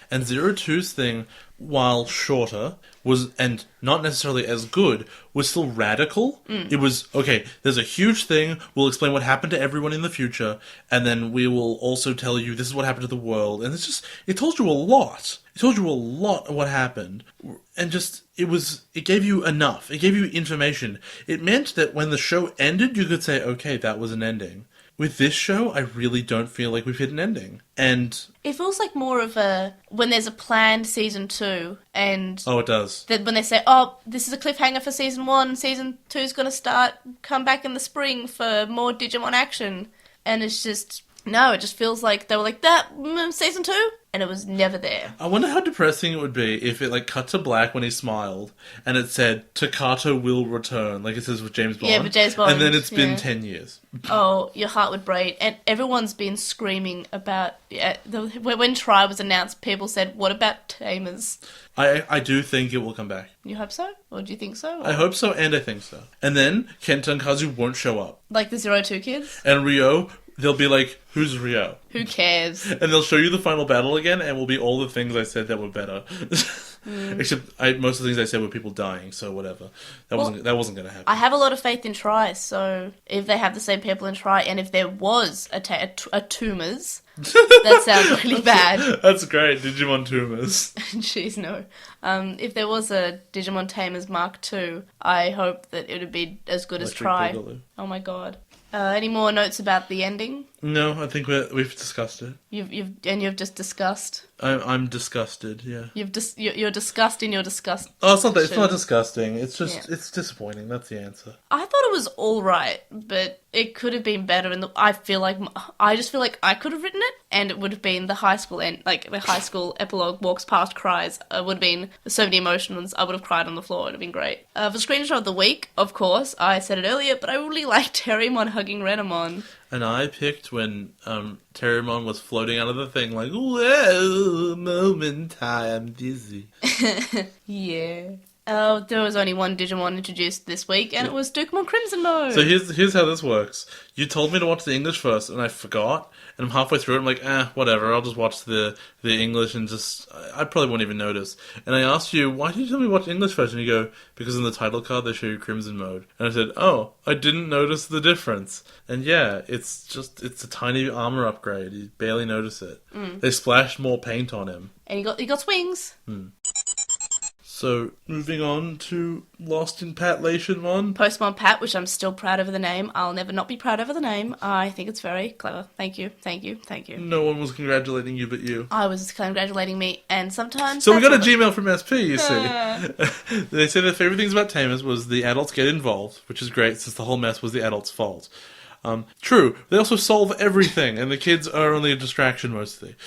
And Zero Two's thing, while shorter, and not necessarily as good, was still radical. It was, okay, there's a huge thing, we'll explain what happened to everyone in the future, and then we will also tell you this is what happened to the world. And it told you a lot. It told you a lot of what happened. And it gave you enough. It gave you information. It meant that when the show ended, you could say, okay, that was an ending. With this show, I really don't feel like we've hit an ending. And it feels like more of when there's a planned season 2, and... Oh, it does. When they say, this is a cliffhanger for season 1, season 2's gonna come back in the spring for more Digimon action. And it's just... No, it just feels like they were like, season 2? And it was never there. I wonder how depressing it would be if it cut to black when he smiled and it said, Takato will return, like it says with James Bond. Yeah, with James Bond. And then it's been 10 years. Oh, your heart would break. And everyone's been screaming about... when Try was announced, people said, what about Tamers? I do think it will come back. You hope so? Or do you think so? Or... I hope so, and I think so. And then Kenta and Kazu won't show up. Like the 02 kids? And Ryo... They'll be like, who's Ryo? Who cares? And they'll show you the final battle again, and will be all the things I said that were better. Except most of the things I said were people dying, so whatever. That wasn't going to happen. I have a lot of faith in Try, so if they have the same people in Try, and if there was a Tamers, that sounds really bad. That's great, Digimon Tamers. Jeez, no. If there was a Digimon Tamers Mark II, I hope that it would be as good as Try. Boogaloo. Oh my god. Any more notes about the ending? No, I think we've discussed it. You've just discussed. I'm disgusted. Yeah. You're disgusting. You're disgusted. Oh, it's not that. It's not disgusting. It's just it's disappointing. That's the answer. I thought it was all right, but it could have been better. I just feel like I could have written it, and it would have been the high school end, like the high school epilogue walks past cries. It would have been so many emotions. I would have cried on the floor. It would have been great. For screenshot of the week, of course, I said it earlier, but I really liked Terriermon hugging Renamon. And I picked when Terriermon was floating out of the thing like, whoa, moment, I'm dizzy. Yeah. There was only one Digimon introduced this week, and it was Digimon Crimson Mode. So here's how this works. You told me to watch the English first, and I forgot. And I'm halfway through it, I'm like, whatever, I'll just watch the English and I probably won't even notice. And I asked you, why did you tell me to watch English first? And you go, because in the title card they show you Crimson Mode. And I said, oh, I didn't notice the difference. And yeah, it's a tiny armor upgrade. You barely notice it. They splashed more paint on him. And he got swings. So, moving on to LostinTranslationmon. Postmon Pat, which I'm still proud of the name. I'll never not be proud of the name. I think it's very clever. Thank you. No one was congratulating you but you. I was congratulating me, and sometimes... So we got a Gmail from SP, you see. They said their favourite things about Tamers was the adults get involved, which is great since the whole mess was the adults' fault. True, they also solve everything, and the kids are only a distraction mostly.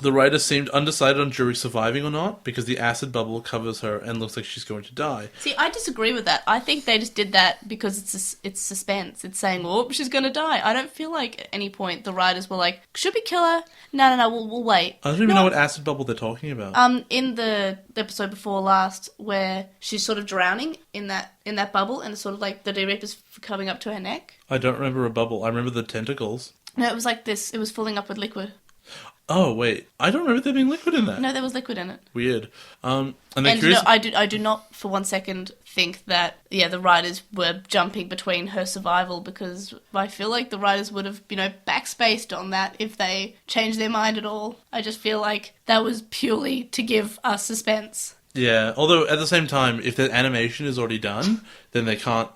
The writer seemed undecided on Juri surviving or not, because the acid bubble covers her and looks like she's going to die. See, I disagree with that. I think they just did that because it's suspense. It's saying, oh, she's going to die. I don't feel like at any point the writers were like, should we kill her? No, we'll wait. I don't even know what acid bubble they're talking about. In the episode before last, where she's sort of drowning in that bubble, and it's sort of like the D-Reaper's coming up to her neck. I don't remember a bubble. I remember the tentacles. No, it was like this. It was filling up with liquid. Oh, wait. I don't remember there being liquid in that. No, there was liquid in it. Weird. And no, I do not for one second think that, the writers were jumping between her survival, because I feel like the writers would have, backspaced on that if they changed their mind at all. I just feel like that was purely to give us suspense. Yeah, although at the same time, if the animation is already done, then they can't,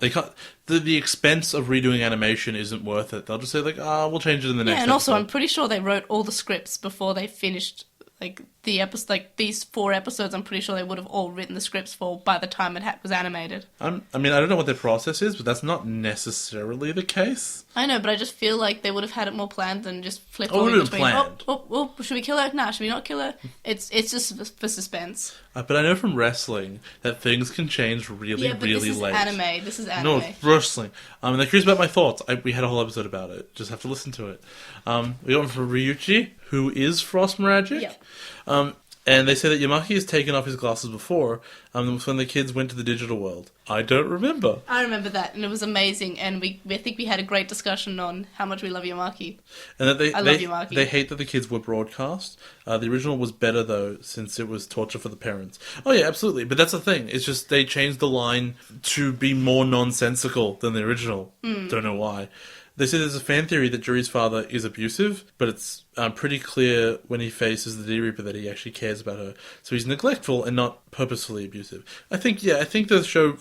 the expense of redoing animation isn't worth it. They'll just say we'll change it in the next episode. Also I'm pretty sure they wrote all the scripts before they finished, the episode, like these 4 episodes, I'm pretty sure they would have all written the scripts for by the time it was animated. I mean, I don't know what their process is, but that's not necessarily the case. I know, but I just feel like they would have had it more planned than just flip Oh, it between. would have been planned. Oh, should we kill her? Nah, should we not kill her? It's just for suspense. But I know from wrestling that things can change really, Yeah, but really this is late. anime. This is anime. No, it's wrestling. And they're curious about my thoughts. We had a whole episode about it. Just have to listen to it. We got one from Ryuichi, who is Frost Magic. Yep. And they say that Yamaki has taken off his glasses before when the kids went to the digital world. I don't remember. I remember that, and it was amazing, and I think we had a great discussion on how much we love Yamaki. And that I love Yamaki. They hate that the kids were broadcast. The original was better, though, since it was torture for the parents. Oh, yeah, absolutely. But that's the thing. It's just they changed the line to be more nonsensical than the original. Don't know why. They say there's a fan theory that Juri's father is abusive, but it's pretty clear when he faces the D-Reaper that he actually cares about her. So he's neglectful and not purposefully abusive. I think the show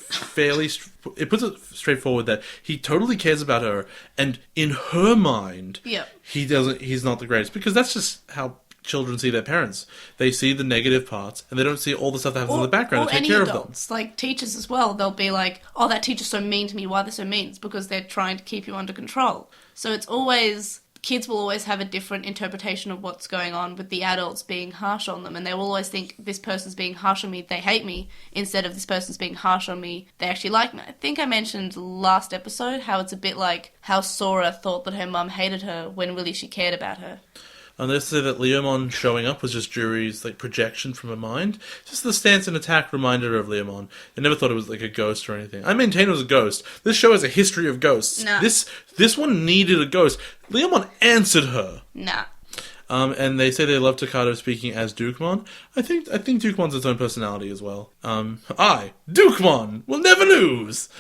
it puts it straightforward that he totally cares about her, and in her mind, he's not the greatest, because that's just how children see their parents. They see the negative parts, and they don't see all the stuff that happens in the background to take care adults, of them. like teachers as well. They'll be like, "Oh, that teacher's so mean to me. Why they're so mean?" It's because they're trying to keep you under control. So it's always kids will always have a different interpretation of what's going on, with the adults being harsh on them, and they will always think this person's being harsh on me, they hate me, instead of this person's being harsh on me, they actually like me. I think I mentioned last episode how it's a bit like how Sora thought that her mum hated her when really she cared about her. And they say that Leomon showing up was just Juri's projection from her mind. Just the stance and attack reminded her of Leomon. I never thought it was like a ghost or anything. I maintain it was a ghost. This show has a history of ghosts. Nah. This one needed a ghost. Leomon answered her. Nah. And they say they love Cicadas speaking as Dukemon. I think Dukemon's its own personality as well. Dukemon, will never lose.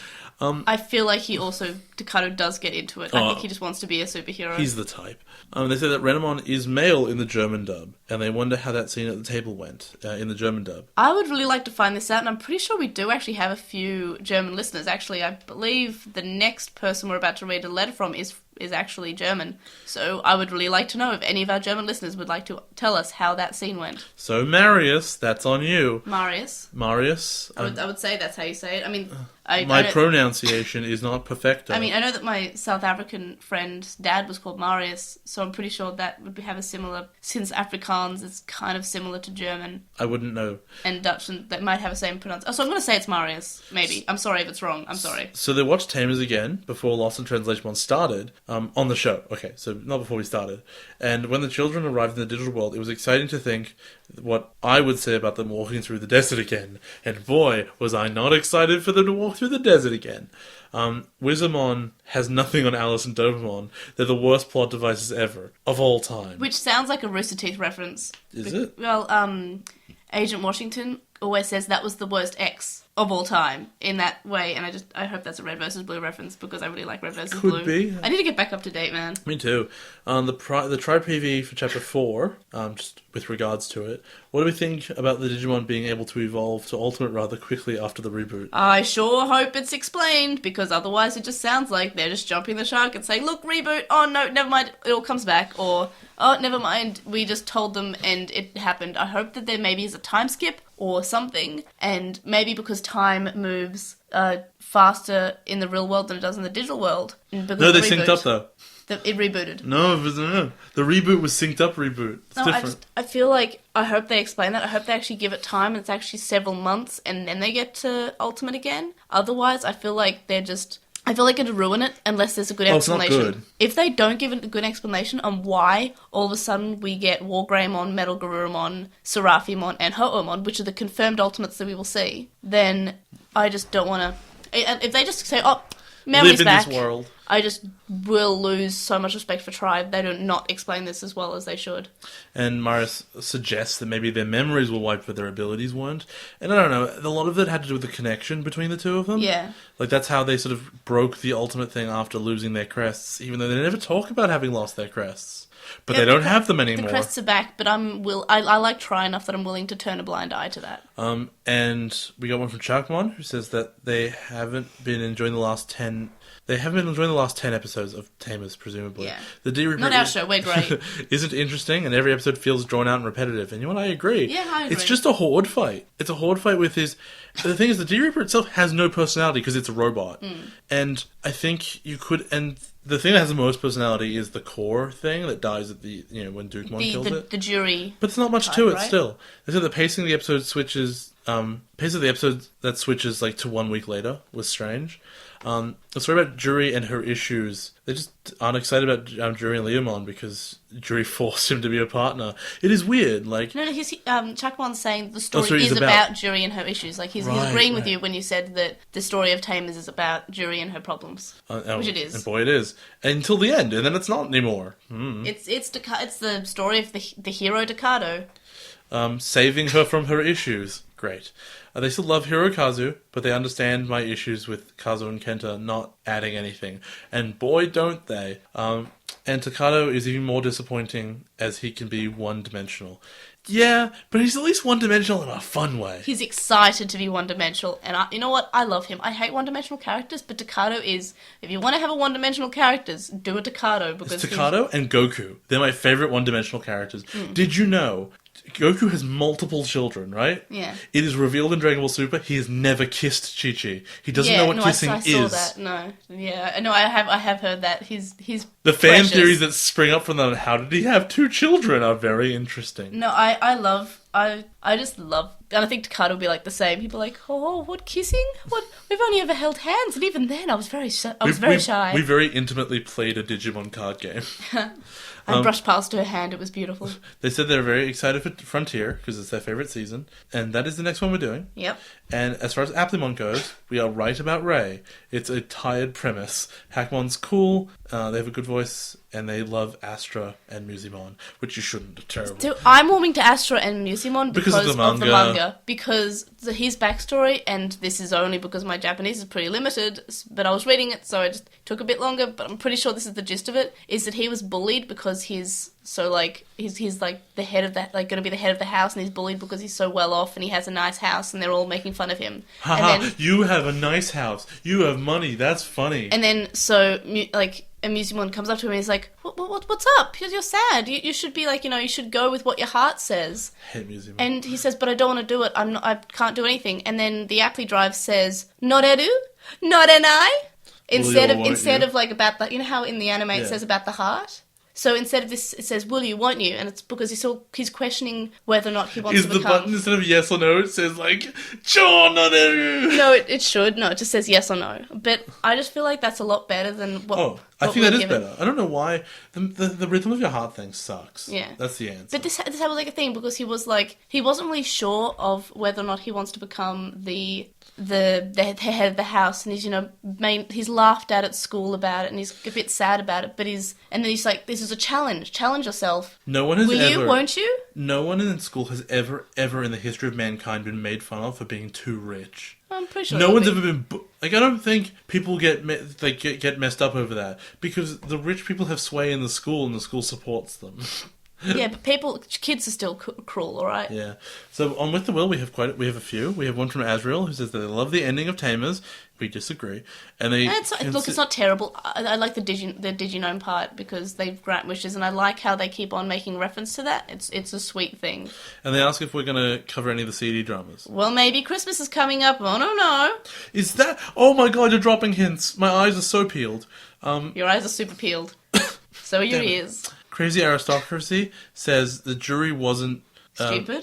I feel like Cicadas does get into it. I think he just wants to be a superhero. He's the type. They say that Renamon is male in the German dub, and they wonder how that scene at the table went in the German dub. I would really like to find this out, and I'm pretty sure we do actually have a few German listeners. Actually, I believe the next person we're about to read a letter from is actually German. So I would really like to know if any of our German listeners would like to tell us how that scene went. So Marius, that's on you. Marius. I would say that's how you say it. I mean, my pronunciation is not perfecto. I mean, I know that my South African friend's dad was called Marius, so I'm pretty sure that would have a similar, since Afrikaans is kind of similar to German. I wouldn't know. And Dutch, and that might have the same pronunciation. So I'm going to say it's Marius, maybe. I'm sorry if it's wrong. I'm sorry. So they watched Tamers again before LostinTranslationmon started on the show. Okay, so not before we started. And when the children arrived in the digital world, it was exciting to think what I would say about them walking through the desert again. And boy, was I not excited for them to walk through the desert again. Wizardmon has nothing on Alice and Dobermon. They're the worst plot devices ever, of all time. Which sounds like a Rooster Teeth reference. Is it? Well, Agent Washington always says that was the worst X of all time in that way, and I hope that's a Red versus Blue reference, because I really like Red versus Blue. Could be. I need to get back up to date, man. Me too. The Tribe PV for Chapter 4, just with regards to it, what do we think about the Digimon being able to evolve to Ultimate rather quickly after the reboot? I sure hope it's explained, because otherwise it just sounds like they're just jumping the shark and saying, look, reboot, oh no, never mind, it all comes back, or, oh, never mind, we just told them and it happened. I hope that there maybe is a time skip or something, and maybe because time moves faster in the real world than it does in the digital world. No, they synced up though. It rebooted. No, the reboot was synced up reboot. It's different. I feel like, I hope they explain that. I hope they actually give it time, and it's actually several months, and then they get to Ultimate again. Otherwise, I feel like it'd ruin it unless there's a good explanation. It's not good. If they don't give it a good explanation on why all of a sudden we get Wargreymon, Metal Garurumon, Serafimon, and Ho'omon, which are the confirmed ultimates that we will see, then I just don't want to... If they just say, oh, Memory's back, this world. I just will lose so much respect for Tribe. They do not explain this as well as they should. And Marius suggests that maybe their memories were wiped, but their abilities weren't. And I don't know, a lot of it had to do with the connection between the two of them. Yeah. Like, that's how they sort of broke the ultimate thing after losing their crests, even though they never talk about having lost their crests. But they don't have them anymore. The crests are back, but I like Tri enough that I'm willing to turn a blind eye to that. And we got one from Chakmon, who says that they haven't been enjoying the last 10 They haven't been enjoying the last 10 episodes of Tamers, presumably. Yeah. The D reboot Not our show, we're great. isn't interesting, and every episode feels drawn out and repetitive. And you know what? I agree. Yeah, I agree. It's just a horde fight. It's a horde fight with his... The thing is, the D Reaper itself has no personality because it's a robot. And I think you could... And the thing that has the most personality is the core thing that dies at the... You know, when Dukemon kills it. The jury. But there's not much to it, right? still. They said the pacing of the episode switches... pace of the episode that switches, like, to 1 week later was strange. The story about Juri and her issues, they just aren't excited about Juri and Leomon because Juri forced him to be a partner. It is weird, like... No, Chakamon's saying the story is about Juri and her issues. Like, he's agreeing with you when you said that the story of Tamers is about Juri and her problems. Which it is. And boy, it is. Until the end, and then it's not anymore. It's the story of the hero Decado. Saving her from her issues. Great. They still love Hirokazu, but they understand my issues with Kazu and Kenta not adding anything. And boy, don't they. And Takado is even more disappointing as he can be one-dimensional. Yeah, but he's at least one-dimensional in a fun way. He's excited to be one-dimensional, and you know what? I love him. I hate one-dimensional characters, but Takado is... If you want to have a one-dimensional characters, do a Takado, because... It's Takado and Goku. They're my favourite one-dimensional characters. Did you know... Goku has multiple children, right? Yeah. It is revealed in Dragon Ball Super he has never kissed Chi-Chi. He doesn't know what kissing I is. saw that. No. Yeah. No, I have heard that. He's the fan precious. theories that spring up from that, how did he have 2 children, are very interesting. No, I just love, and I think Takado will be like the same. He'll be like, oh, what kissing? What? We've only ever held hands, and even then I was very shy. We very intimately played a Digimon card game. I brushed past her hand, it was beautiful. They said they're very excited for Frontier, because it's their favourite season, and that is the next one we're doing. Yep. And as far as Applymon goes, we are right about Ray. It's a tired premise. Hackmon's cool, they have a good voice, and they love Astra and Musimon, which you shouldn't. Terrible. So I'm warming to Astra and Musimon because of the manga. Because his backstory, and this is only because my Japanese is pretty limited, but I was reading it, so it just took a bit longer, but I'm pretty sure this is the gist of it, is that he was bullied because he's like the head of that, like going to be the head of the house, and he's bullied because he's so well off and he has a nice house, and they're all making fun of him. Haha, you have a nice house. You have money. That's funny. And then and Musimon comes up to him and he's like, what's up? You're sad. You should be like, you should go with what your heart says. I hate Musimon. And he says, but I don't want to do it. I can't do anything. And then the Apply Drive says, noreru? Norenai? Instead of like about the, how in the anime it says about the heart? So instead of this, it says, will you, won't you? And it's because he's questioning whether or not he wants to become... Is the button, instead of yes or no, it says, like, Cho noreru? No, it should. No, it just says yes or no. But I just feel like that's a lot better than what... Oh, I think that is better. I don't know why. The rhythm of your heart thing sucks. Yeah. That's the answer. But this was like a thing, because he wasn't really sure of whether or not he wants to become the head of the house, and he's laughed at school about it, and he's a bit sad about it, and then he's like, this is a challenge yourself. No one has Will you, won't you? No one in school has ever in the history of mankind been made fun of for being too rich. I'm pretty sure no one's ever been... I don't think people get messed up over that, because the rich people have sway in the school, and the school supports them. Yeah, but kids are still cruel, all right? Yeah. So on With the Will, we have a few. We have one from Azrael, who says that they love the ending of Tamers. We disagree. And it's not terrible. I like the Diginome part, because they grant wishes, and I like how they keep on making reference to that. It's a sweet thing. And they ask if we're going to cover any of the CD dramas. Well, maybe Christmas is coming up. Oh, no. Is that... Oh my god, you're dropping hints. My eyes are so peeled. Your eyes are super peeled. So are your ears. Crazy Aristocracy says the jury wasn't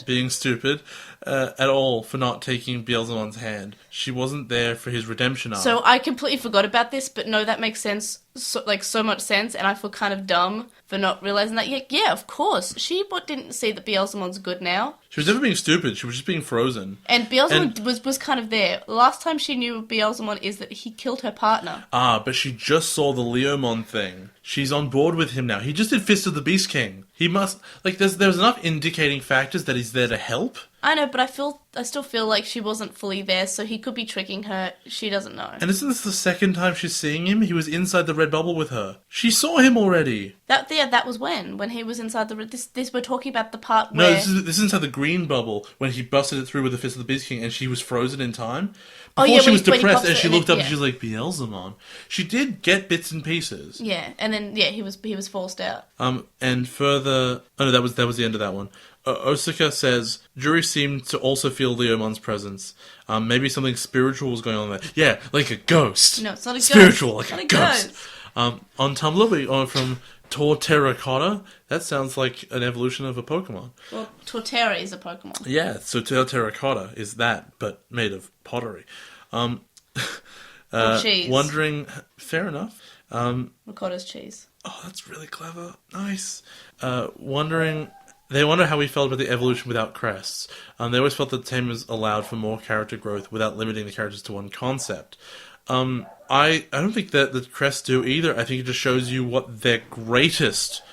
being stupid at all for not taking Beelzemon's hand. She wasn't there for his redemption arc. So I completely forgot about this, but no, that makes sense, so much sense, and I feel kind of dumb for not realising that. Yeah, of course. She didn't see that Beelzemon's good now. She was never being stupid, she was just being frozen. And Beelzemon was kind of there. The last time she knew of Beelzemon is that he killed her partner. But she just saw the Leomon thing. She's on board with him now. He just did Fist of the Beast King. He must... there's enough indicating factors that he's there to help. I know, but I still feel like she wasn't fully there, so he could be tricking her. She doesn't know. And isn't this the second time she's seeing him? He was inside the red bubble with her. She saw him already. That was when he was inside the red. This we're talking about the part No, where this is inside the green bubble when he busted it through with the fist of the Beast King, and she was frozen in time. Oh, Before yeah, she was when he depressed, pops and it she and looked up yeah. and she was like, Beelzemon. She did get bits and pieces. yeah, and then he was forced out. And further, oh no, that was the end of that one. Osaka says Juri seemed to also feel Leomon's presence. Maybe something spiritual was going on there. Yeah, like a ghost. No, it's not a ghost. Spiritual, like Not a ghost. On Tumblr, we are from Torterracotta. That sounds like an evolution of a Pokemon. Well, Torterra is a Pokemon. Yeah, so Torterracotta is that, but made of pottery. Or cheese. Wondering, fair enough. Ricotta's cheese. Oh, that's really clever. Nice. They wonder how we felt about the evolution without crests. They always felt that Tamers allowed for more character growth without limiting the characters to one concept. I don't think that the crests do either. I think it just shows you what their greatest,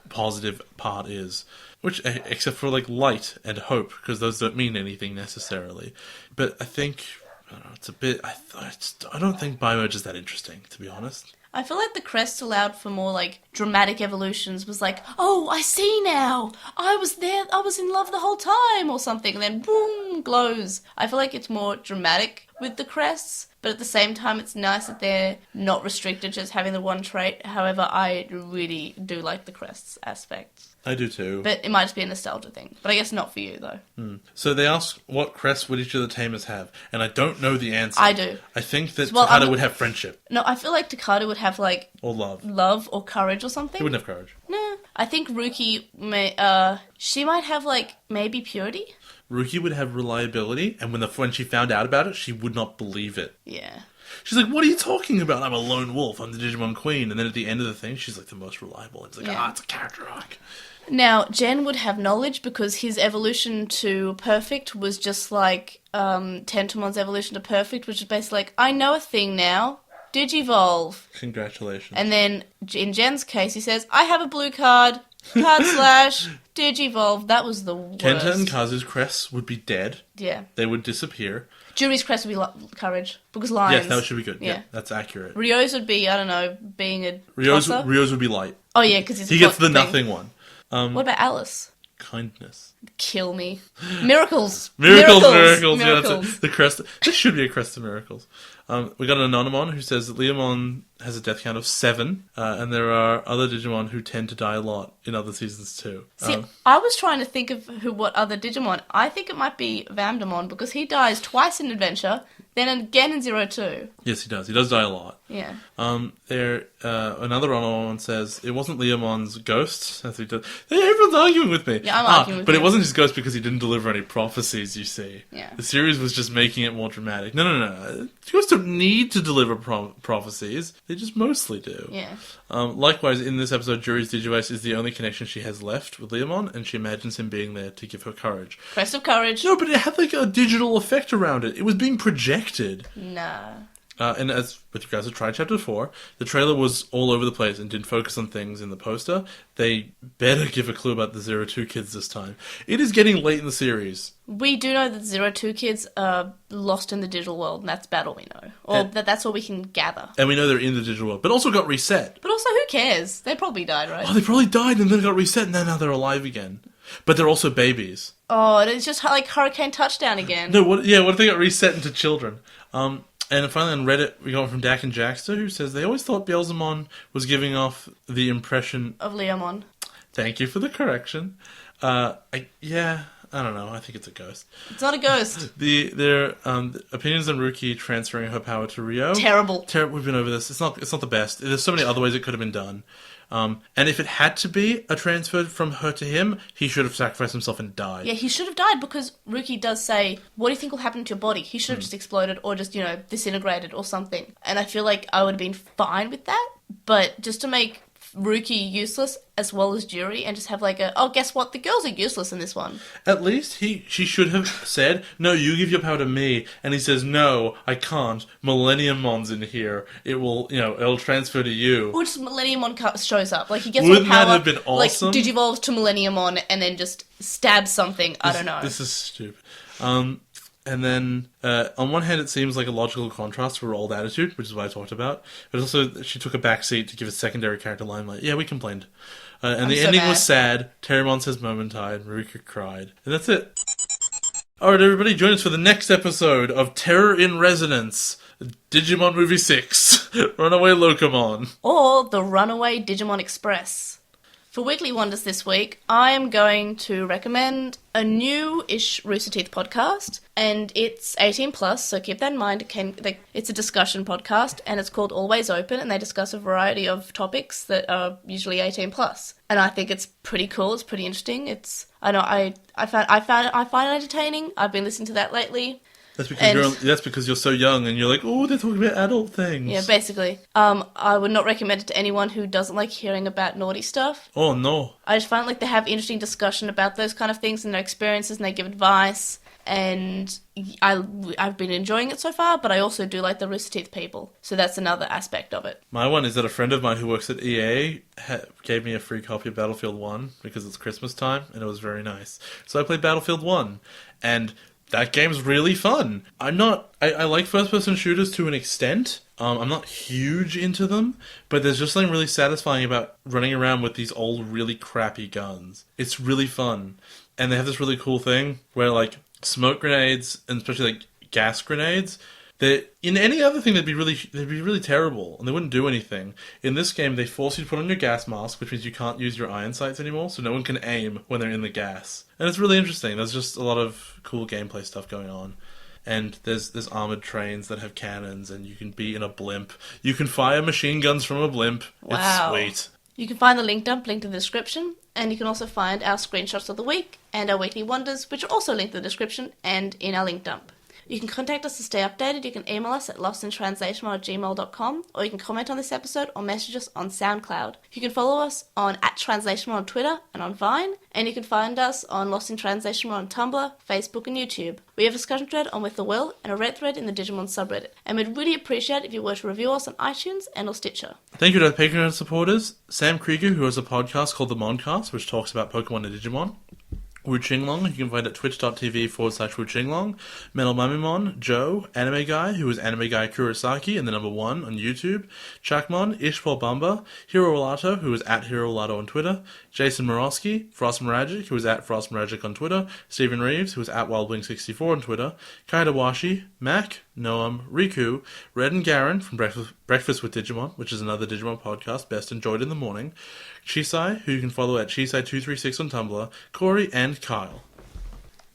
positive part is. Which, except for, light and hope, because those don't mean anything necessarily. But I think, I don't know, it's a bit, I don't think Biomerge is that interesting, to be honest. I feel like the crest allowed for more, dramatic evolutions. Was like, oh, I see now! I was there, I was in love the whole time, or something, and then boom, glows. I feel like it's more dramatic with the crests, but at the same time, it's nice that they're not restricted to just having the one trait. However, I really do like the crests aspect. I do too. But it might just be a nostalgia thing. But I guess not for you, though. So they ask, what crests would each of the Tamers have? And I don't know the answer. I do. I think that Well, Takada would have friendship. No, I feel like Takada would have, Or love. love or courage or something. He wouldn't have courage. No. I think Ruki she might have, maybe purity? Ruki would have reliability, and when she found out about it, she would not believe it. Yeah. She's like, what are you talking about? I'm a lone wolf. I'm the Digimon queen. And then at the end of the thing, she's the most reliable. It's it's a character arc. Now, Jen would have knowledge because his evolution to perfect was just like Tentomon's evolution to perfect, which is basically I know a thing now. Digivolve. Congratulations. And then in Jen's case, he says, I have a blue card. Card / Digivolve. That was the worst. Kenta and Kazu's crests would be dead. Yeah. They would disappear. Jury's crest would be courage because lions. Yes, that should be good. Yeah, that's accurate. Ryo's would be, I don't know, being a Ryo's tosser. would be light. Oh yeah, because he gets the nothing one. What about Alice? Kindness. Kill me. Miracles. Miracles. Miracles. Yeah, that's the crest. This should be a crest of miracles. We got an Anonymon who says that Leomon has a death count of 7, and there are other Digimon who tend to die a lot in other seasons too. See, I was trying to think of what other Digimon. I think it might be Vamdemon because he dies twice in Adventure, then again in 02. Yes, he does. He does die a lot. Yeah. Another Anonymon says it wasn't Leomon's ghost. As he does. Hey, everyone's arguing with me. Yeah, I'm arguing with but you. it wasn't his ghost because he didn't deliver any prophecies. You see. Yeah. The series was just making it more dramatic. No. Ghosts don't need to deliver prophecies. They just mostly do. Yeah. Likewise, in this episode, Juri's Digivice is the only connection she has left with Leomon, and she imagines him being there to give her courage. Crest of courage. No, but it had a digital effect around it. It was being projected. Nah. And as with regards to Try Chapter 4, the trailer was all over the place and didn't focus on things in the poster. They better give a clue about the 02 kids this time. It is getting late in the series. We do know that 02 kids are lost in the digital world, and that's about all we know. Or that's all we can gather. And we know they're in the digital world, but also got reset. But also, who cares? They probably died, right? Oh, they probably died and then got reset, and now they're alive again. But they're also babies. Oh, it's just like Hurricane Touchdown again. No, what if they got reset into children? And finally on Reddit, we got one from Dak and Jackster, who says they always thought Beelzemon was giving off the impression of Leomon. Thank you for the correction. I don't know. I think it's a ghost. It's not a ghost. Their opinions on Ruki transferring her power to Ryo. Terrible. We've been over this. It's not the best. There's so many other ways it could have been done. And if it had to be a transfer from her to him, he should have sacrificed himself and died. Yeah, he should have died because Ruki does say, what do you think will happen to your body? He should have just exploded or just, disintegrated or something. And I feel like I would have been fine with that. But just to make Ruki useless as well as Jury, and just have like guess what? The girls are useless in this one. At least she should have said, no, you give your power to me. And he says, no, I can't. Millenniumon's in here. It will, it'll transfer to you. Or just Millenniumon shows up. Like, he gets Wouldn't all the power, that have been awesome? Like, digivolves to Millenniumon and then just stabs something. I don't know. This is stupid. And then, on one hand, it seems like a logical contrast to her old attitude, which is what I talked about. But also, she took a backseat to give a secondary character limelight. Yeah, we complained. And the ending was sad. Terramon says Momentide. Ruki cried. And that's it. Alright, everybody, join us for the next episode of Terror in Resonance. Digimon Movie 6. Runaway Locomon. Or the Runaway Digimon Express. For Weekly Wonders this week, I am going to recommend a new-ish Rooster Teeth podcast, and it's 18+, so keep that in mind. It's a discussion podcast, and it's called Always Open, and they discuss a variety of topics that are usually 18+. And I think it's pretty cool. It's pretty interesting. I find it entertaining. I've been listening to that lately. That's because you're so young and you're like, oh, they're talking about adult things. Yeah, basically. I would not recommend it to anyone who doesn't like hearing about naughty stuff. Oh, no. I just find like they have interesting discussion about those kind of things and their experiences, and they give advice. And I've been enjoying it so far, but I also do like the Rooster Teeth people. So that's another aspect of it. My one is that a friend of mine who works at EA gave me a free copy of Battlefield 1 because it's Christmas time, and it was very nice. So I played Battlefield 1, and that game's really fun. I like first-person shooters to an extent. I'm not huge into them, but there's just something really satisfying about running around with these old, really crappy guns. It's really fun. And they have this really cool thing where, like, smoke grenades, and especially, like, gas grenades, in any other thing they'd be really terrible, and they wouldn't do anything. In this game, they force you to put on your gas mask, which means you can't use your iron sights anymore, so no one can aim when they're in the gas. And it's really interesting. There's just a lot of cool gameplay stuff going on. And there's armored trains that have cannons, and you can be in a blimp. You can fire machine guns from a blimp. Wow. It's sweet. You can find the link in the description, and you can also find our screenshots of the week and our weekly wonders, which are also linked in the description and in our link dump. You can contact us to stay updated. You can email us at LostinTranslationmon@gmail.com, or you can comment on this episode or message us on SoundCloud. You can follow us on @TranslationMon on Twitter and on Vine, and you can find us on LostinTranslationmon on Tumblr, Facebook, and YouTube. We have a discussion thread on With the Will and a Reddit thread in the Digimon subreddit, and we'd really appreciate it if you were to review us on iTunes and or Stitcher. Thank you to our Patreon supporters, Sam Krieger, who has a podcast called The Moncast, which talks about Pokemon and Digimon. Wu Qinglong, you can find at twitch.tv/Wu Qinglong. Metal Mamimon, Joe, Anime Guy, who is Anime Guy Kurosaki and the number 1 on YouTube. Chakmon, Ishpal Bamba, Hiro Olato, who is at Hiro Olato on Twitter. Jason Morosky, Frost Miragic, who is at Frost Miragic on Twitter. Stephen Reeves, who is at WildWing64 on Twitter. Kaidawashi, Mac, Noam, Riku, Red and Garen from Breakfast with Digimon, which is another Digimon podcast best enjoyed in the morning. Chisai, who you can follow at Chisai236 on Tumblr, Corey, and Kyle.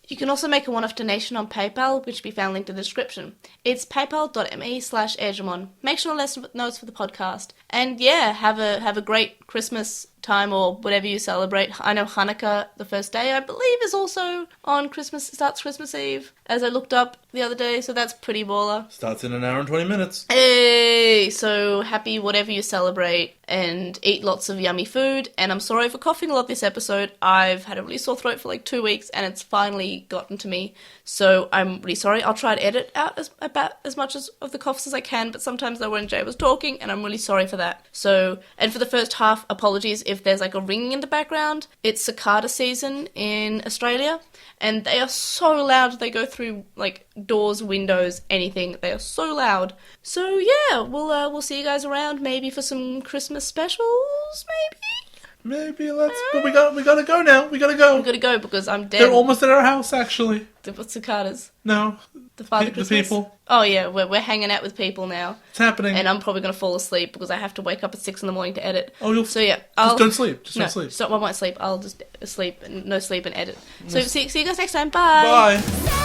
You can also make a one-off donation on PayPal, which will be found linked in the description. It's paypal.me/Airjamon. Make sure to let us know it's for the podcast. And yeah, have a great Christmas time or whatever you celebrate. I know Hanukkah, the first day, I believe, is also on Christmas. Starts Christmas Eve, as I looked up the other day, so that's pretty baller. Starts in an hour and 20 minutes. Hey! So happy whatever you celebrate, and eat lots of yummy food. And I'm sorry for coughing a lot this episode. I've had a really sore throat for like 2 weeks, and it's finally gotten to me. So I'm really sorry. I'll try to edit out about as much of the coughs as I can, but sometimes though when Jay was talking, and I'm really sorry for that. So, and for the first half, apologies if there's like a ringing in the background. It's cicada season in Australia, and they are so loud. They go through like doors, windows, anything. They are so loud. So yeah, we'll see you guys around maybe for some Christmas specials, Maybe but we gotta go now. We gotta go. We gotta go because I'm dead. They're almost at our house, actually. The cicadas. No. The Father The Christmas. people. Oh yeah, we're hanging out with people now. It's happening. And I'm probably gonna fall asleep because I have to wake up at 6 a.m. to edit. Oh, you'll. So yeah, Just don't sleep. Just no, don't sleep. So I won't sleep. I'll just sleep and no sleep and edit. So see you guys next time. Bye. Bye.